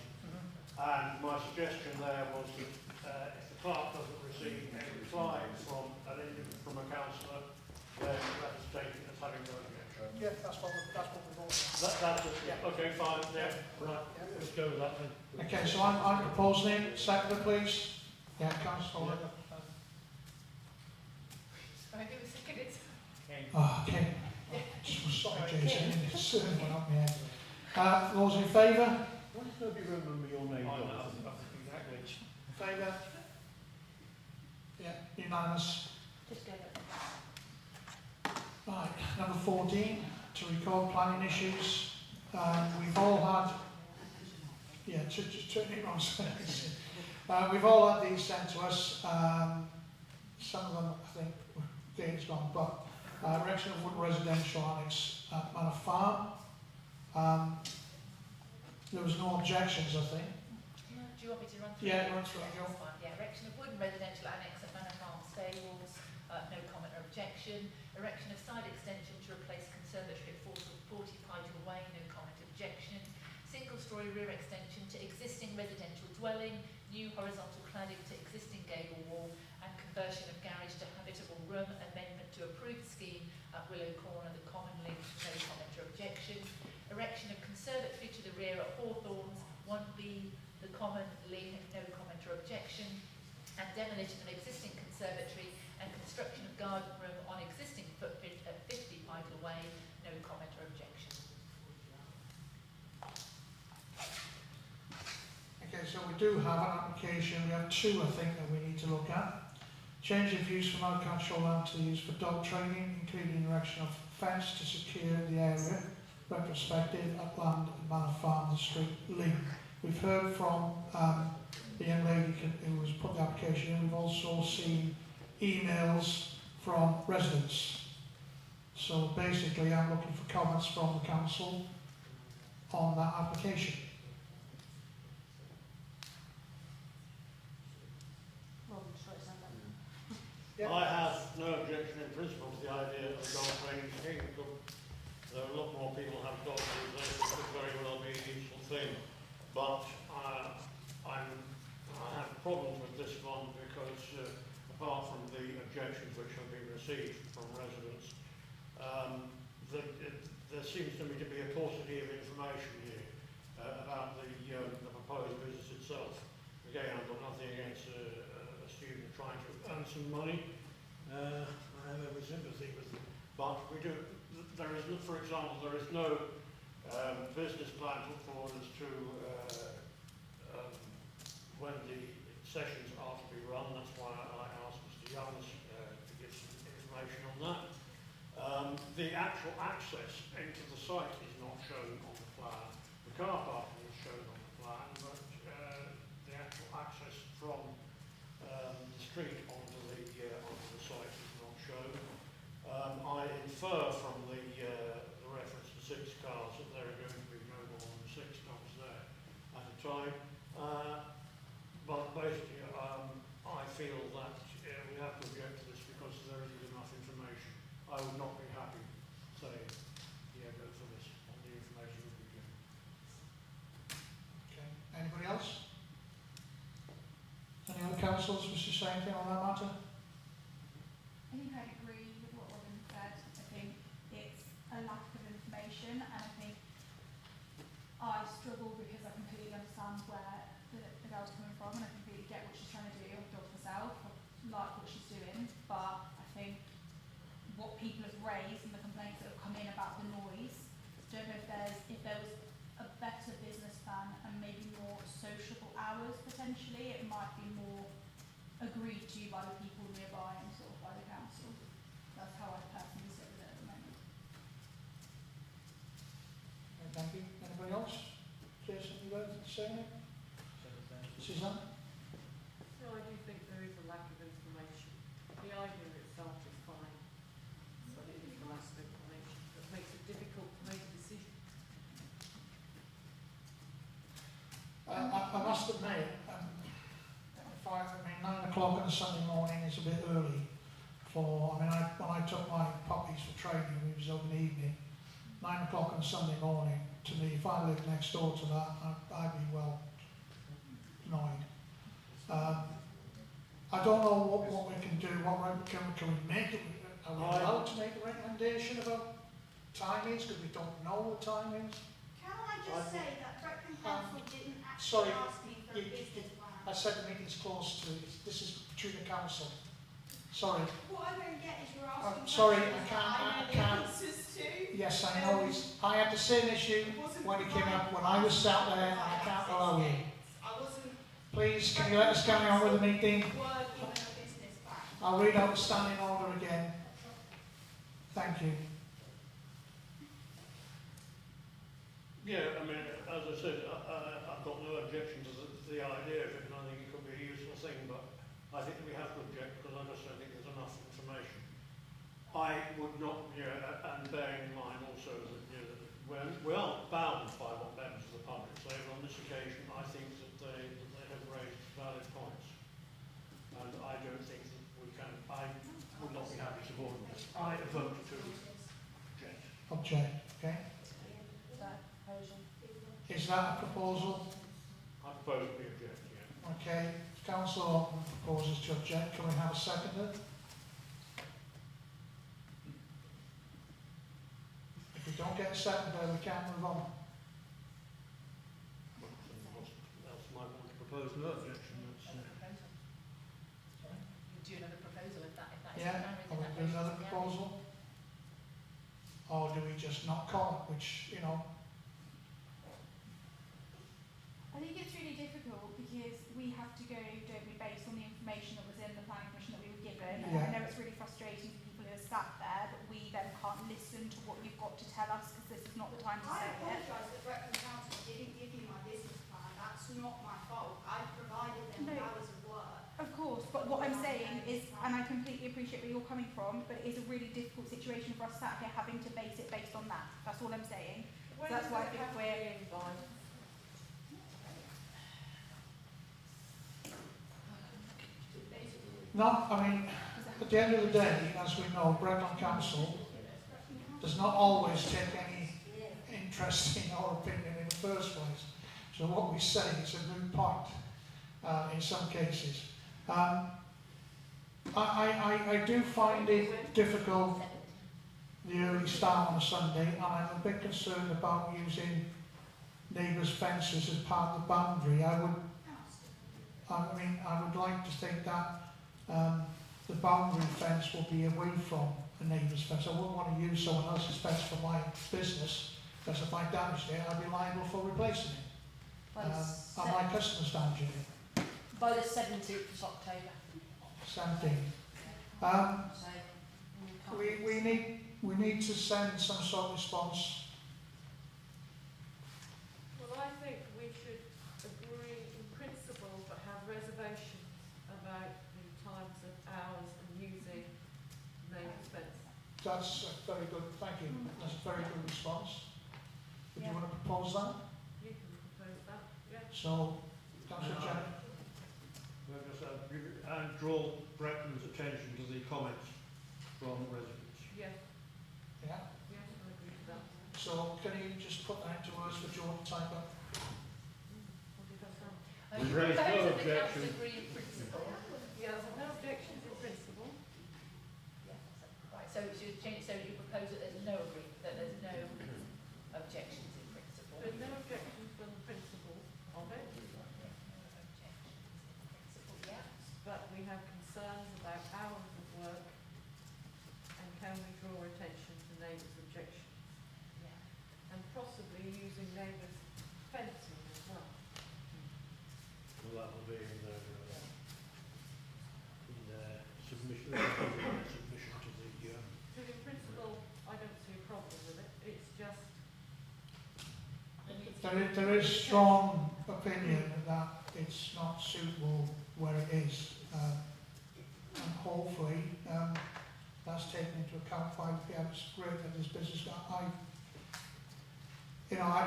And my suggestion there was that if the clerk doesn't receive any reply from a councillor, then let us take it as having no objection. yeah, that's what we've all done. That's it. Yeah. Okay, fine. Yeah. Right. Let's go with that then. Okay, so I'm proposing it. Seconder, please. Yeah, Councillor. Sorry, who seconded it? Oh, okay. Sorry, Jason, it certainly went up my head. Those in favour? Why does nobody remember your name? Exactly. Favour? Yeah, unanimous. Just go there. Right, number 14, to record planning issues. We've all had, yeah, just turn it on. We've all had these sent to us. Some of them, I think, date's gone, but erection of wood residential annex at Manor Farm. There was no objections, I think. Do you want me to run through? Yeah, run through it, Yeah, go. that's fine. Yeah, erection of wooden residential annex at Manor Farm stables, no comment or objection. Erection of side extension to replace conservatory at 40 Pidgel Way, no comment or objection. Single-storey rear extension to existing residential dwelling, new horizontal cladding to existing gable wall, and conversion of garage to habitable room, amendment to approved scheme at Willow Corner, the common link, no comment or objection. Erection of conservatory to the rear at Hawthorns, 1B, the common link, no comment or objection. And demolition of existing conservatory and construction of garden room on existing footprint at 50 Pidgel Way, no comment or objection. Okay, so we do have an application. We have two, I think, that we need to look at. Change of use from agricultural land to use for dog training, including erection of fence to secure the area. Retrospective at land at Manor Farm, the street Lyng. We've heard from the young lady who was put the application in. We've also seen emails from residents. So basically, I'm looking for comments from the council on that application. I have no objection in principle to the idea of dog training scheme. There are a lot more people who have dogs these days, it could very well be a useful thing. But I have problems with this one because apart from the objections which have been received from residents, there seems to me to be a paucity of information here about the proposed business itself. again, I've got nothing against a student trying to earn some money. I have every sympathy with them. But we do, there is, for example, there is no business plan put forward as to when the sessions are to be run. That's why I asked Mr. Youngs to give some information on that. The actual access into the site is not shown on the plan. The car parking is shown on the plan, but the actual access from the street onto the site is not shown. I infer from the reference to 6 cars that there are going to be no more than 6 cars there at a time. But basically, I feel that we have to object to this because there isn't enough information. I would not be happy saying, yeah, go for this on the information we've been given. Okay. Anybody else? Any other councillors wish to say anything on that matter? I think I agree with what Robin said. I think it's a lack of information, and I think I struggle because I completely understand where the girl's coming from, and I completely get what she's trying to do. I've done it myself, I like what she's doing, but I think what people have raised and the complaints that have come in about the noise, don't know if there was a better business plan and maybe more sociable hours potentially, it might be more agreed to by the people nearby and sort of by the council. That's how I personally sit with it at the moment. Okay, thank you. Anybody else? Jason, you got anything to say? Suzanne? No, I do think there is a lack of information. The idea itself is fine, but it is the lack of information that makes it difficult to make a decision. I must admit, if I mean 9 o'clock on a Sunday morning is a bit early for, when I took my puppies for training, it was over the evening, 9 o'clock on a Sunday morning, to me, if I lived next door to that, I'd be well annoyed. I don't know what we can do, can we make it, are we allowed to make a recommendation about timings, because we don't know the timings? Can I just say that Brecon Council didn't sorry, actually ask me for a business plan? I said the meeting's close to, this is between the council. Sorry. What I don't get is you're asking sorry, questions I that can't. know the answers to. Yes, I know I had the same issue when it came up, when I was sat there, and I can't allow you. I wasn't Please, can you let us carry on with the meeting? were given a business plan. I'll read out the standing order again. Thank you. Yeah, I mean, as I said, I've got no objection to the idea of it, and I think it could be a useful thing, but I think we have to object because I just don't think there's enough information. I would not, and bearing in mind also that we aren't bound by what members of the public say, but on this occasion I think that they have raised valid points. And I don't think that we can, I would not be happy supporting this. I vote to object. Object, okay. Is that a proposal? I propose we object, yeah. Okay, Councillor Orton proposes to object. Can we have a seconder? If we don't get a seconder, we can't move on. Someone else might want to propose no objection. You do another proposal if that is Yeah, or we do another proposal? Or do we just not call it, which, I think it's really difficult because we have to go, don't we, based on the information that was in the planning commission that we were given. And I Yeah. know it's really frustrating for people who are sat there, but we then can't listen to what you've got to tell us because this is not the time to I say it. apologise that Brecon Council didn't give you my business plan. That's not my fault. I provided them with No. hours of work. Of course, but what I'm saying is, and I completely appreciate where you're coming from, but it is a really difficult situation for us sat here having to base it based on that. That's all I'm saying. When That's does why I it think have to we're- be in by? No, I mean, at the end of the day, as we know, Brecon Council does not always take any interest in our opinion in the first place. So what we say is a moot point in some cases. I do find it difficult, the early start on a Sunday, and I'm a bit concerned about using neighbours' fences as part of the boundary. I mean, I would like to think that the boundary fence will be away from a neighbour's fence. I wouldn't want to use someone else's fence for my business, because if I damaged it, I'd be liable for replacing it. By the, And my customers damage it. by the 17th of October. 17. So, We need to send some sort of response. Well, I think we should agree in principle but have reservations about the times of hours and using neighbour's fence. That's a very good, thank you. That's a very good response. Would you Yeah. want to propose that? You can propose that, yeah. So, Councillor No. Janet. We'll just draw Brecton's attention to the comments from residents. Yes, Yeah. yes, I agree with that. So can you just put that into words for Joe to type up? What did I say? You Raise propose no that the council objection. agree in principle. Yeah, there's no objections in principle. Yeah, right, so you should change, so you propose that there's no agreement, that there's no objections in principle. There's no objections from the principle of it, Yeah. but we have concerns about hours of work and can we draw attention to neighbours' objections Yeah. and possibly using neighbours' fencing as well. Well, that will be in their submission, submission to the. So in principle, I don't see a problem with it, it's just. There is strong opinion that it's not suitable where it is. And hopefully, that's taken into account by, yeah, it's great that this business, I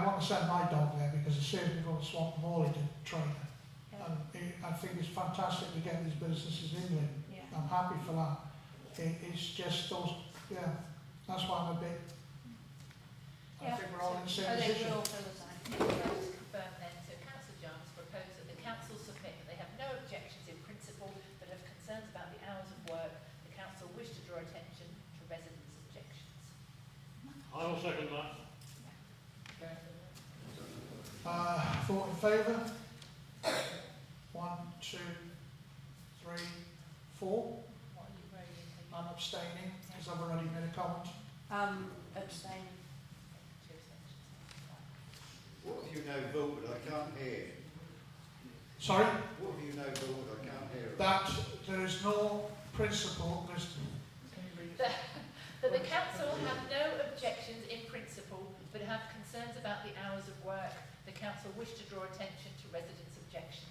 want to send my dog there because it saves me from the swamp Morley to train her. And I think it's fantastic to get these businesses in Lyng. Yeah. I'm happy for that. It's just those, yeah, that's why I'm a bit, I Yeah. think we're all in the same I think position. we all feel the same. Just confirm then, so Councillor Jones proposed that the council submit that they have no objections in principle, but have concerns about the hours of work. The council wish to draw attention to residents' objections. I will second that. Okay. Vote in favour? 1, 2, 3, 4. What are you voting? I'm abstaining because I've already made a comment. Abstain. Two abstentions. What have you now voted? I can't hear. Sorry? What have you now voted? I can't hear. That there is no principle, can you read it? That the council have no objections in principle, but have concerns about the hours of work. The council wish to draw attention to residents' objections.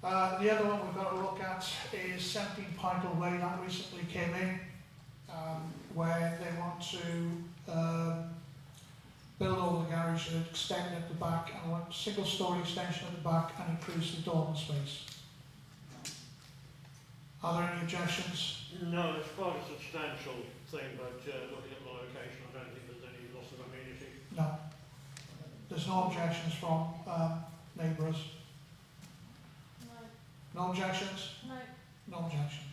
The other one we've got to look at is 17 Pintle Way, that recently came in, where they want to build over the garage and extend at the back, and want single-storey extension at the back and increase the dormer space. Are there any objections? No, it's quite a substantial thing, but looking at the location, I don't think there's any loss of amenity. No. There's no objections from neighbours. No. No objections? No. No objections.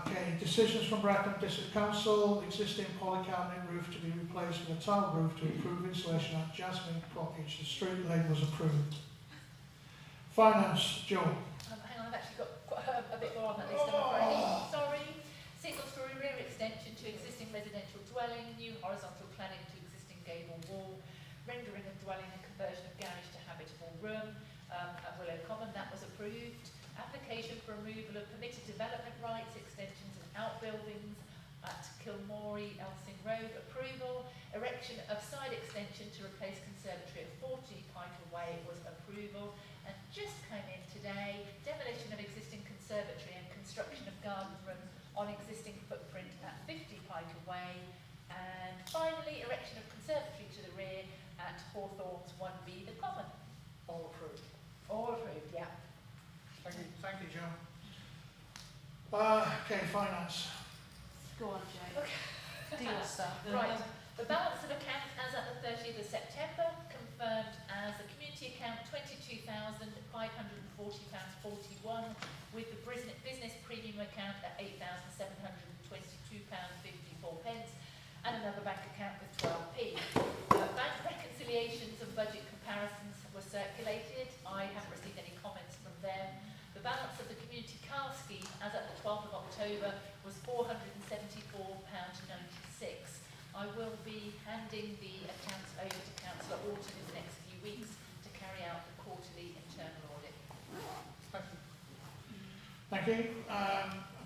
Okay, decisions from Brecon District Council, existing polycarbonate roof to be replaced with a tile roof to improve insulation at Jasmine Cottage. The street leg was approved. Finance, Joe. Hang on, I've actually got a bit more on that list, I'm afraid. Sorry. Single-storey rear extension to existing residential dwelling, new horizontal cladding to existing gable wall, rendering of dwelling and conversion of garage to habitable room at Willow Common, that was approved. Application for removal of permitted development rights, extensions and outbuildings at Kilmorey, Elsing Road, approval. Erection of side extension to replace conservatory at 40 Piper Way was approval. And just came in today, demolition of existing conservatory and construction of garden rooms on existing footprint at 50 Piper Way. And finally, erection of conservatory to the rear at Hawthorns 1B, the Common. All approved. All approved, yeah. Thank you, Joe. Okay, finance. Go on, Jay. Okay. Do your stuff. Right. The balance of accounts as at the 30th of September confirmed as the community account £22,540.41 with the business premium account at £8,722.54 and another bank account with be handing the accounts over to Councillor Orton in the next few weeks to carry out the quarterly internal audit. Thank you.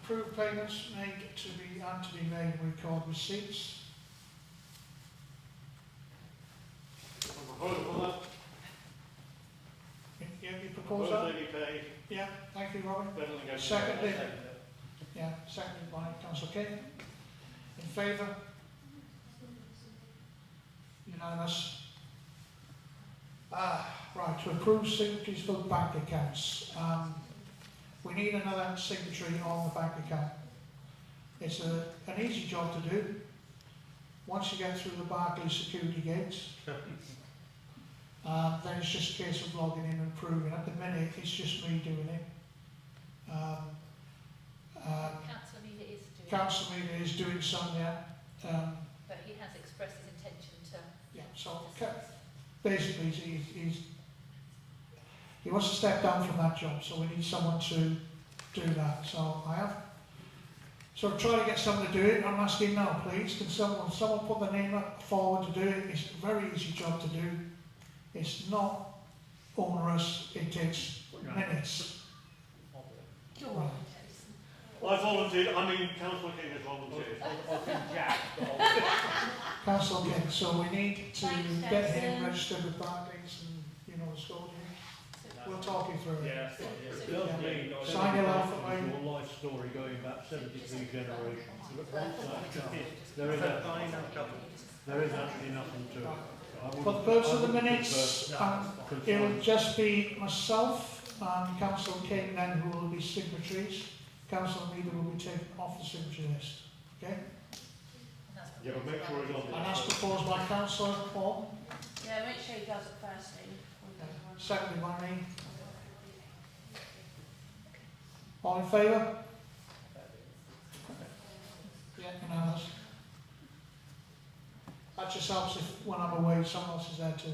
Approved payments made to be made and record receipts. You propose that? Yeah, thank you, Robin. Seconded. Yeah, seconded by Councillor King. In favour? Unanimous. Right, to approve signatories for bank accounts. We need another signatory on the bank account. It's an easy job to do. Once you get through the Barclays security gates, then it's just a case of logging in and proving. At the minute, it's just me doing it. Councillor Mealer is doing Councillor Mealer is doing some, yeah. but he has expressed his intention to... Yeah, so basically he wants to step down from that job, so we need someone to do that. So I have sort of tried to get someone to do it. I'm asking now, please, can someone put their name up forward to do it? It's a very easy job to do. It's not onerous, it takes minutes. Sure. I volunteered, Councillor King has volunteered. Councillor King, so we need to get him registered with Barclays and the score. We'll talk you through it. Yeah, it does mean Sign your life away. Your life story going back 73 generations. There is actually nothing to it. For the purpose of the minutes, it'll just be myself and Councillor King then who will be signatories. Councillor Meader will be taken off the signature list. Okay? Yeah, but make sure it's on And that's proposed by Councillor Paul. Yeah, make sure he does it first thing. Seconded by me. All in favour? Yeah, unanimous. That just helps if when I'm away someone else is there too.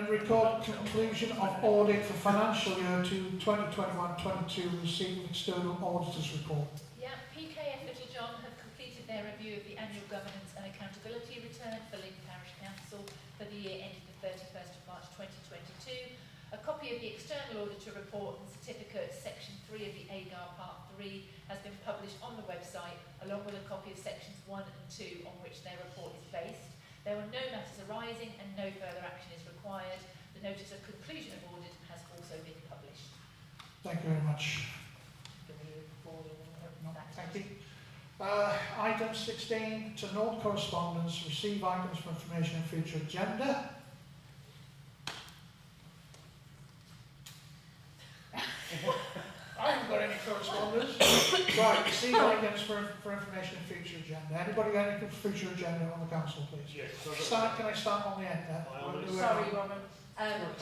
Record conclusion of audit for financial year 2021-22 receipt of external auditors report. Yeah, PKF Littlejohn have completed their review of the annual governance and accountability return for Lyng Parish Council for the year ended the 31st of March 2022. A copy of the external auditor report and certificate, section 3 of the AGAR part 3, has been published on the website, along with a copy of sections 1 and 2 on which their report is based. There were no matters arising and no further action is required. The notice of conclusion of audit has also been published. Thank you very much. No, thank you. Item 16, to note correspondence, receive items for information in future agenda. I haven't got any correspondence. Right, receive items for information in future agenda. Anybody got anything for future agenda on the council, please? Yes. Can I start on the end there? Sorry, Robin.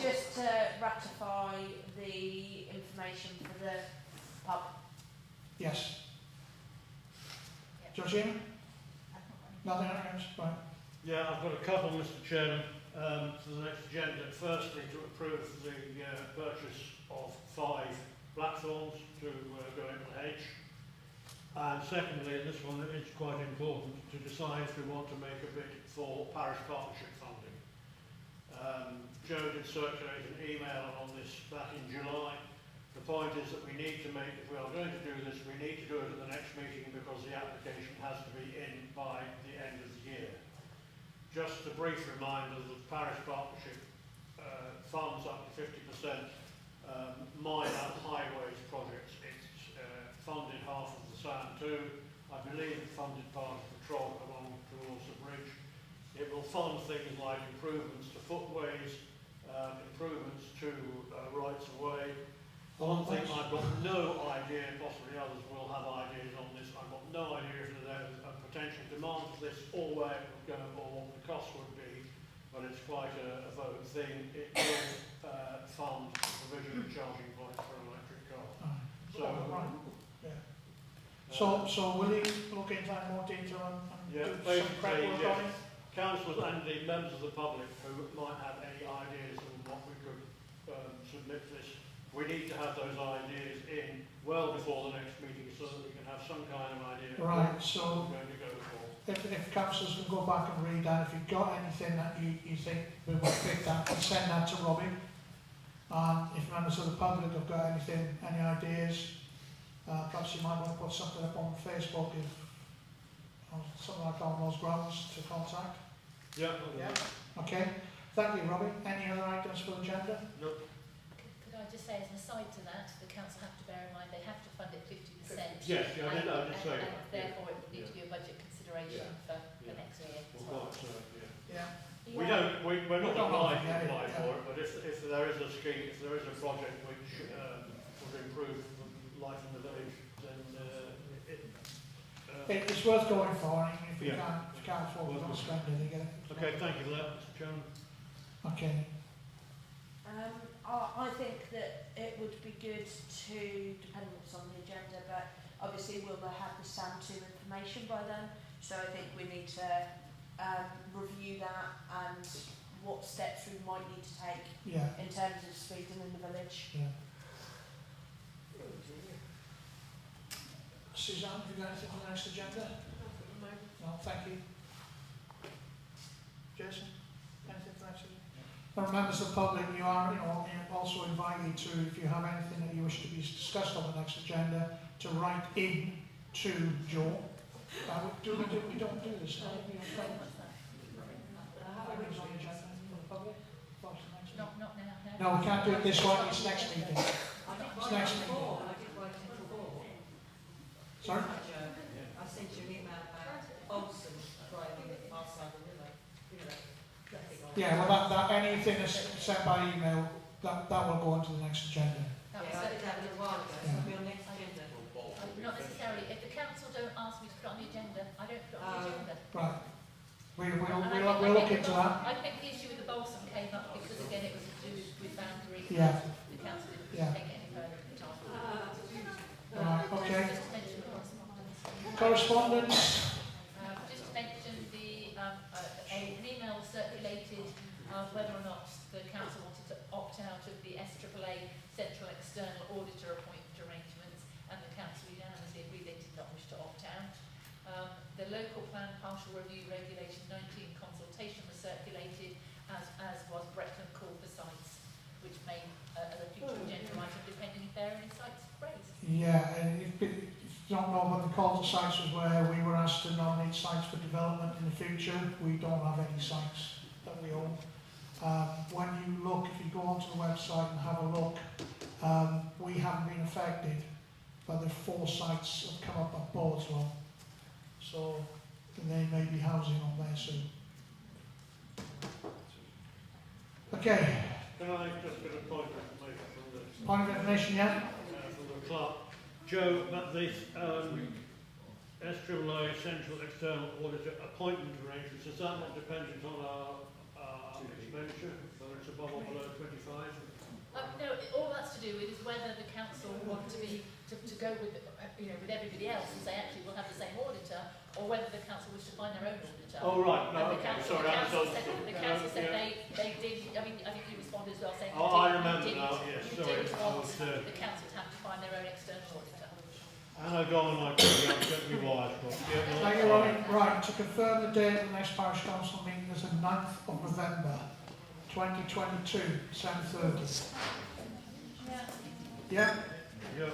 Just to ratify the information for the pub. Yes. Georgina? Nothing else? Right. Yeah, I've got a couple, Mr. Chairman, for the next agenda. Firstly, to approve the purchase of 5 platforms to go into H. And secondly, and this one is quite important, to decide if we want to make a bid for parish partnership funding. Joe did circulate an email on this back in July. The point is that we need to make, if we are going to do this, we need to do it at the next meeting because the application has to be in by the end of the year. Just a brief reminder that the parish partnership funds up to 50% minor highways projects. It's funded half of the Sand 2. I believe it funded part of the Trog along towards the bridge. It will fund things like improvements to footways, improvements to rights of way. One thing I've got no idea, possibly others will have ideas on this, I've got no idea if there's a potential demand for this or where it would go or what the cost would be, but it's quite a vote thing. It will fund the provision of charging points for an electric car. So will you look into that more detail and do some prep work on it? Councillors and the members of the public who might have any ideas on what we could submit this, we need to have those ideas in well before the next meeting so that we can have some kind of idea of Right, what so we're going to go for. if councillors can go back and read that, if you've got anything that you think we will pick that, send that to Robbie. If members of the public have got anything, any ideas, perhaps you might want to put something up on Facebook if something like on those grounds to contact. Yeah. Okay, thank you, Robbie. Any other items for the agenda? No. Could I just say as an aside to that, the council have to bear in mind they have to fund it 50%. Yes, yeah, I did say and that. therefore it would need to be a budget consideration for next year as well. Yeah. We're not obliged to apply Yeah. for it, but if there is a scheme, if there is a project which would improve life in the village, then It's worth going for, and if you Yeah. can't afford it, don't spend it again. Okay, thank you for that, Mr. Chairman. Okay. I think that it would be good to, depending on what's on the agenda, but obviously we'll have the SAM 2 information by then, so I think we need to review that and what steps we might need to take Yeah. in terms of speeding in the village. Yeah. Suzanne, have you got anything for the next agenda? No, thank you. Jason, anything for the next agenda? And members of the public, you are, also invited to, if you have anything that you wish to be discussed on the next agenda, to write in to Joe. We don't do this, no? Not now. No, we can't do it this one, it's next meeting. It's next meeting. Sorry? I sent you an email about Olsen driving at far side of the river. Yeah, well, that anything that's sent by email, that will go onto the next agenda. I did that a little while ago, so it'll be on next agenda. Not necessarily. If the council don't ask me to put it on the agenda, I don't put it on the agenda. Right. And We'll look into that. I think the issue with the Balsam came up because again it was to do with boundary. Yeah. The council didn't Yeah. take it any further at the time. Right, okay. Just to mention correspondence. Correspondence. Just to mention an email circulated whether or not the council wanted to opt out of the SAAA Central External Auditor appointment arrangements, and the council unanimously agreed they did not wish to opt out. The local plan partial review regulation 19 consultation was circulated, as was Brecon call for sites, which may as a future agenda item depending if there are any sites raised. Yeah, and if you don't know what the call to sites was where we were asked to nominate sites for development in the future. We don't have any sites that we own. When you look, if you go onto the website and have a look, we haven't been affected, but the 4 sites have come up at Bordeswell. So there may be housing on there soon. Okay. Can I just get a point of information from the... Point of information, yeah? From the clerk. Joe, about this SAAA Central External Auditor appointment arrangements, is that not dependent on our expenditure, whether it's above or below 25? No, all that's to do with is whether the council want to go with with everybody else and say actually we'll have the same auditor, or whether the council wish to find their own auditor. Oh right, And no, the okay, council, sorry, the council said they did. I mean, I think you responded as well saying. Oh, I remember now. Yes, sorry, did I want was. the council to have to find their own external auditor. Anna Gone and I couldn't get me wires crossed. Yeah, Thank you, Robin. Right, to confirm the date of the next Parish Council meeting is the 9th of November 2022, 7:30. Yeah? Yeah.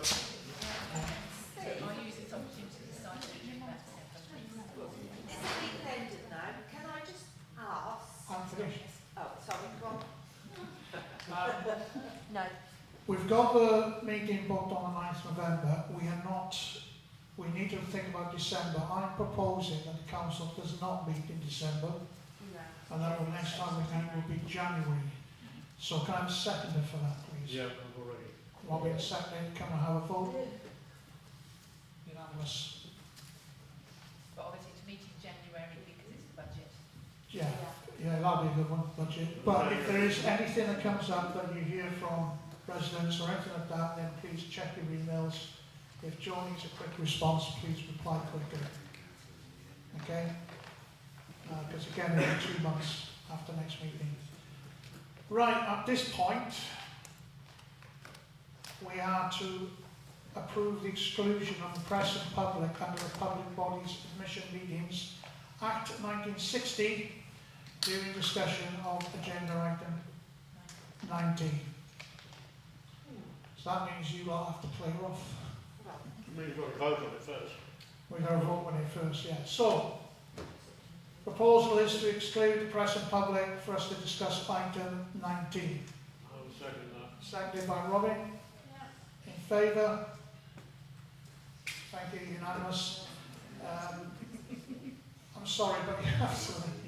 I use this opportunity to decide to do that. It's a bit ended now. Can I just ask? I'm finished. Oh, sorry, go on. No. We've got the meeting booked on the 9th of November. We need to think about December. I'm proposing that the council does not meet in December, and that the next time we meet will be January. So can I have a seconder for that, please? Yeah, I've already. Robin, second, can I have a vote? Unanimous. But obviously it's meeting January because it's the budget. Yeah, that'll be a good one, budget. But if there is anything that comes up that you hear from residents or anything like that, then please check your emails. If Joe needs a quick response, please reply quickly. Okay? Because again, it'll be 2 months after next meeting. Right, at this point, we are to approve the exclusion of the press and public under the Public Bodies Admission Meetings Act 1960 during discussion of agenda item 19. So that means you lot have to clear off. I mean, you've got to vote on it first. We're going to vote on it first, yeah. So, proposal is to exclude the press and public for us to discuss item 19. I will second that. Seconded by Robin. In favour? Thank you, unanimous. I'm sorry, but you have to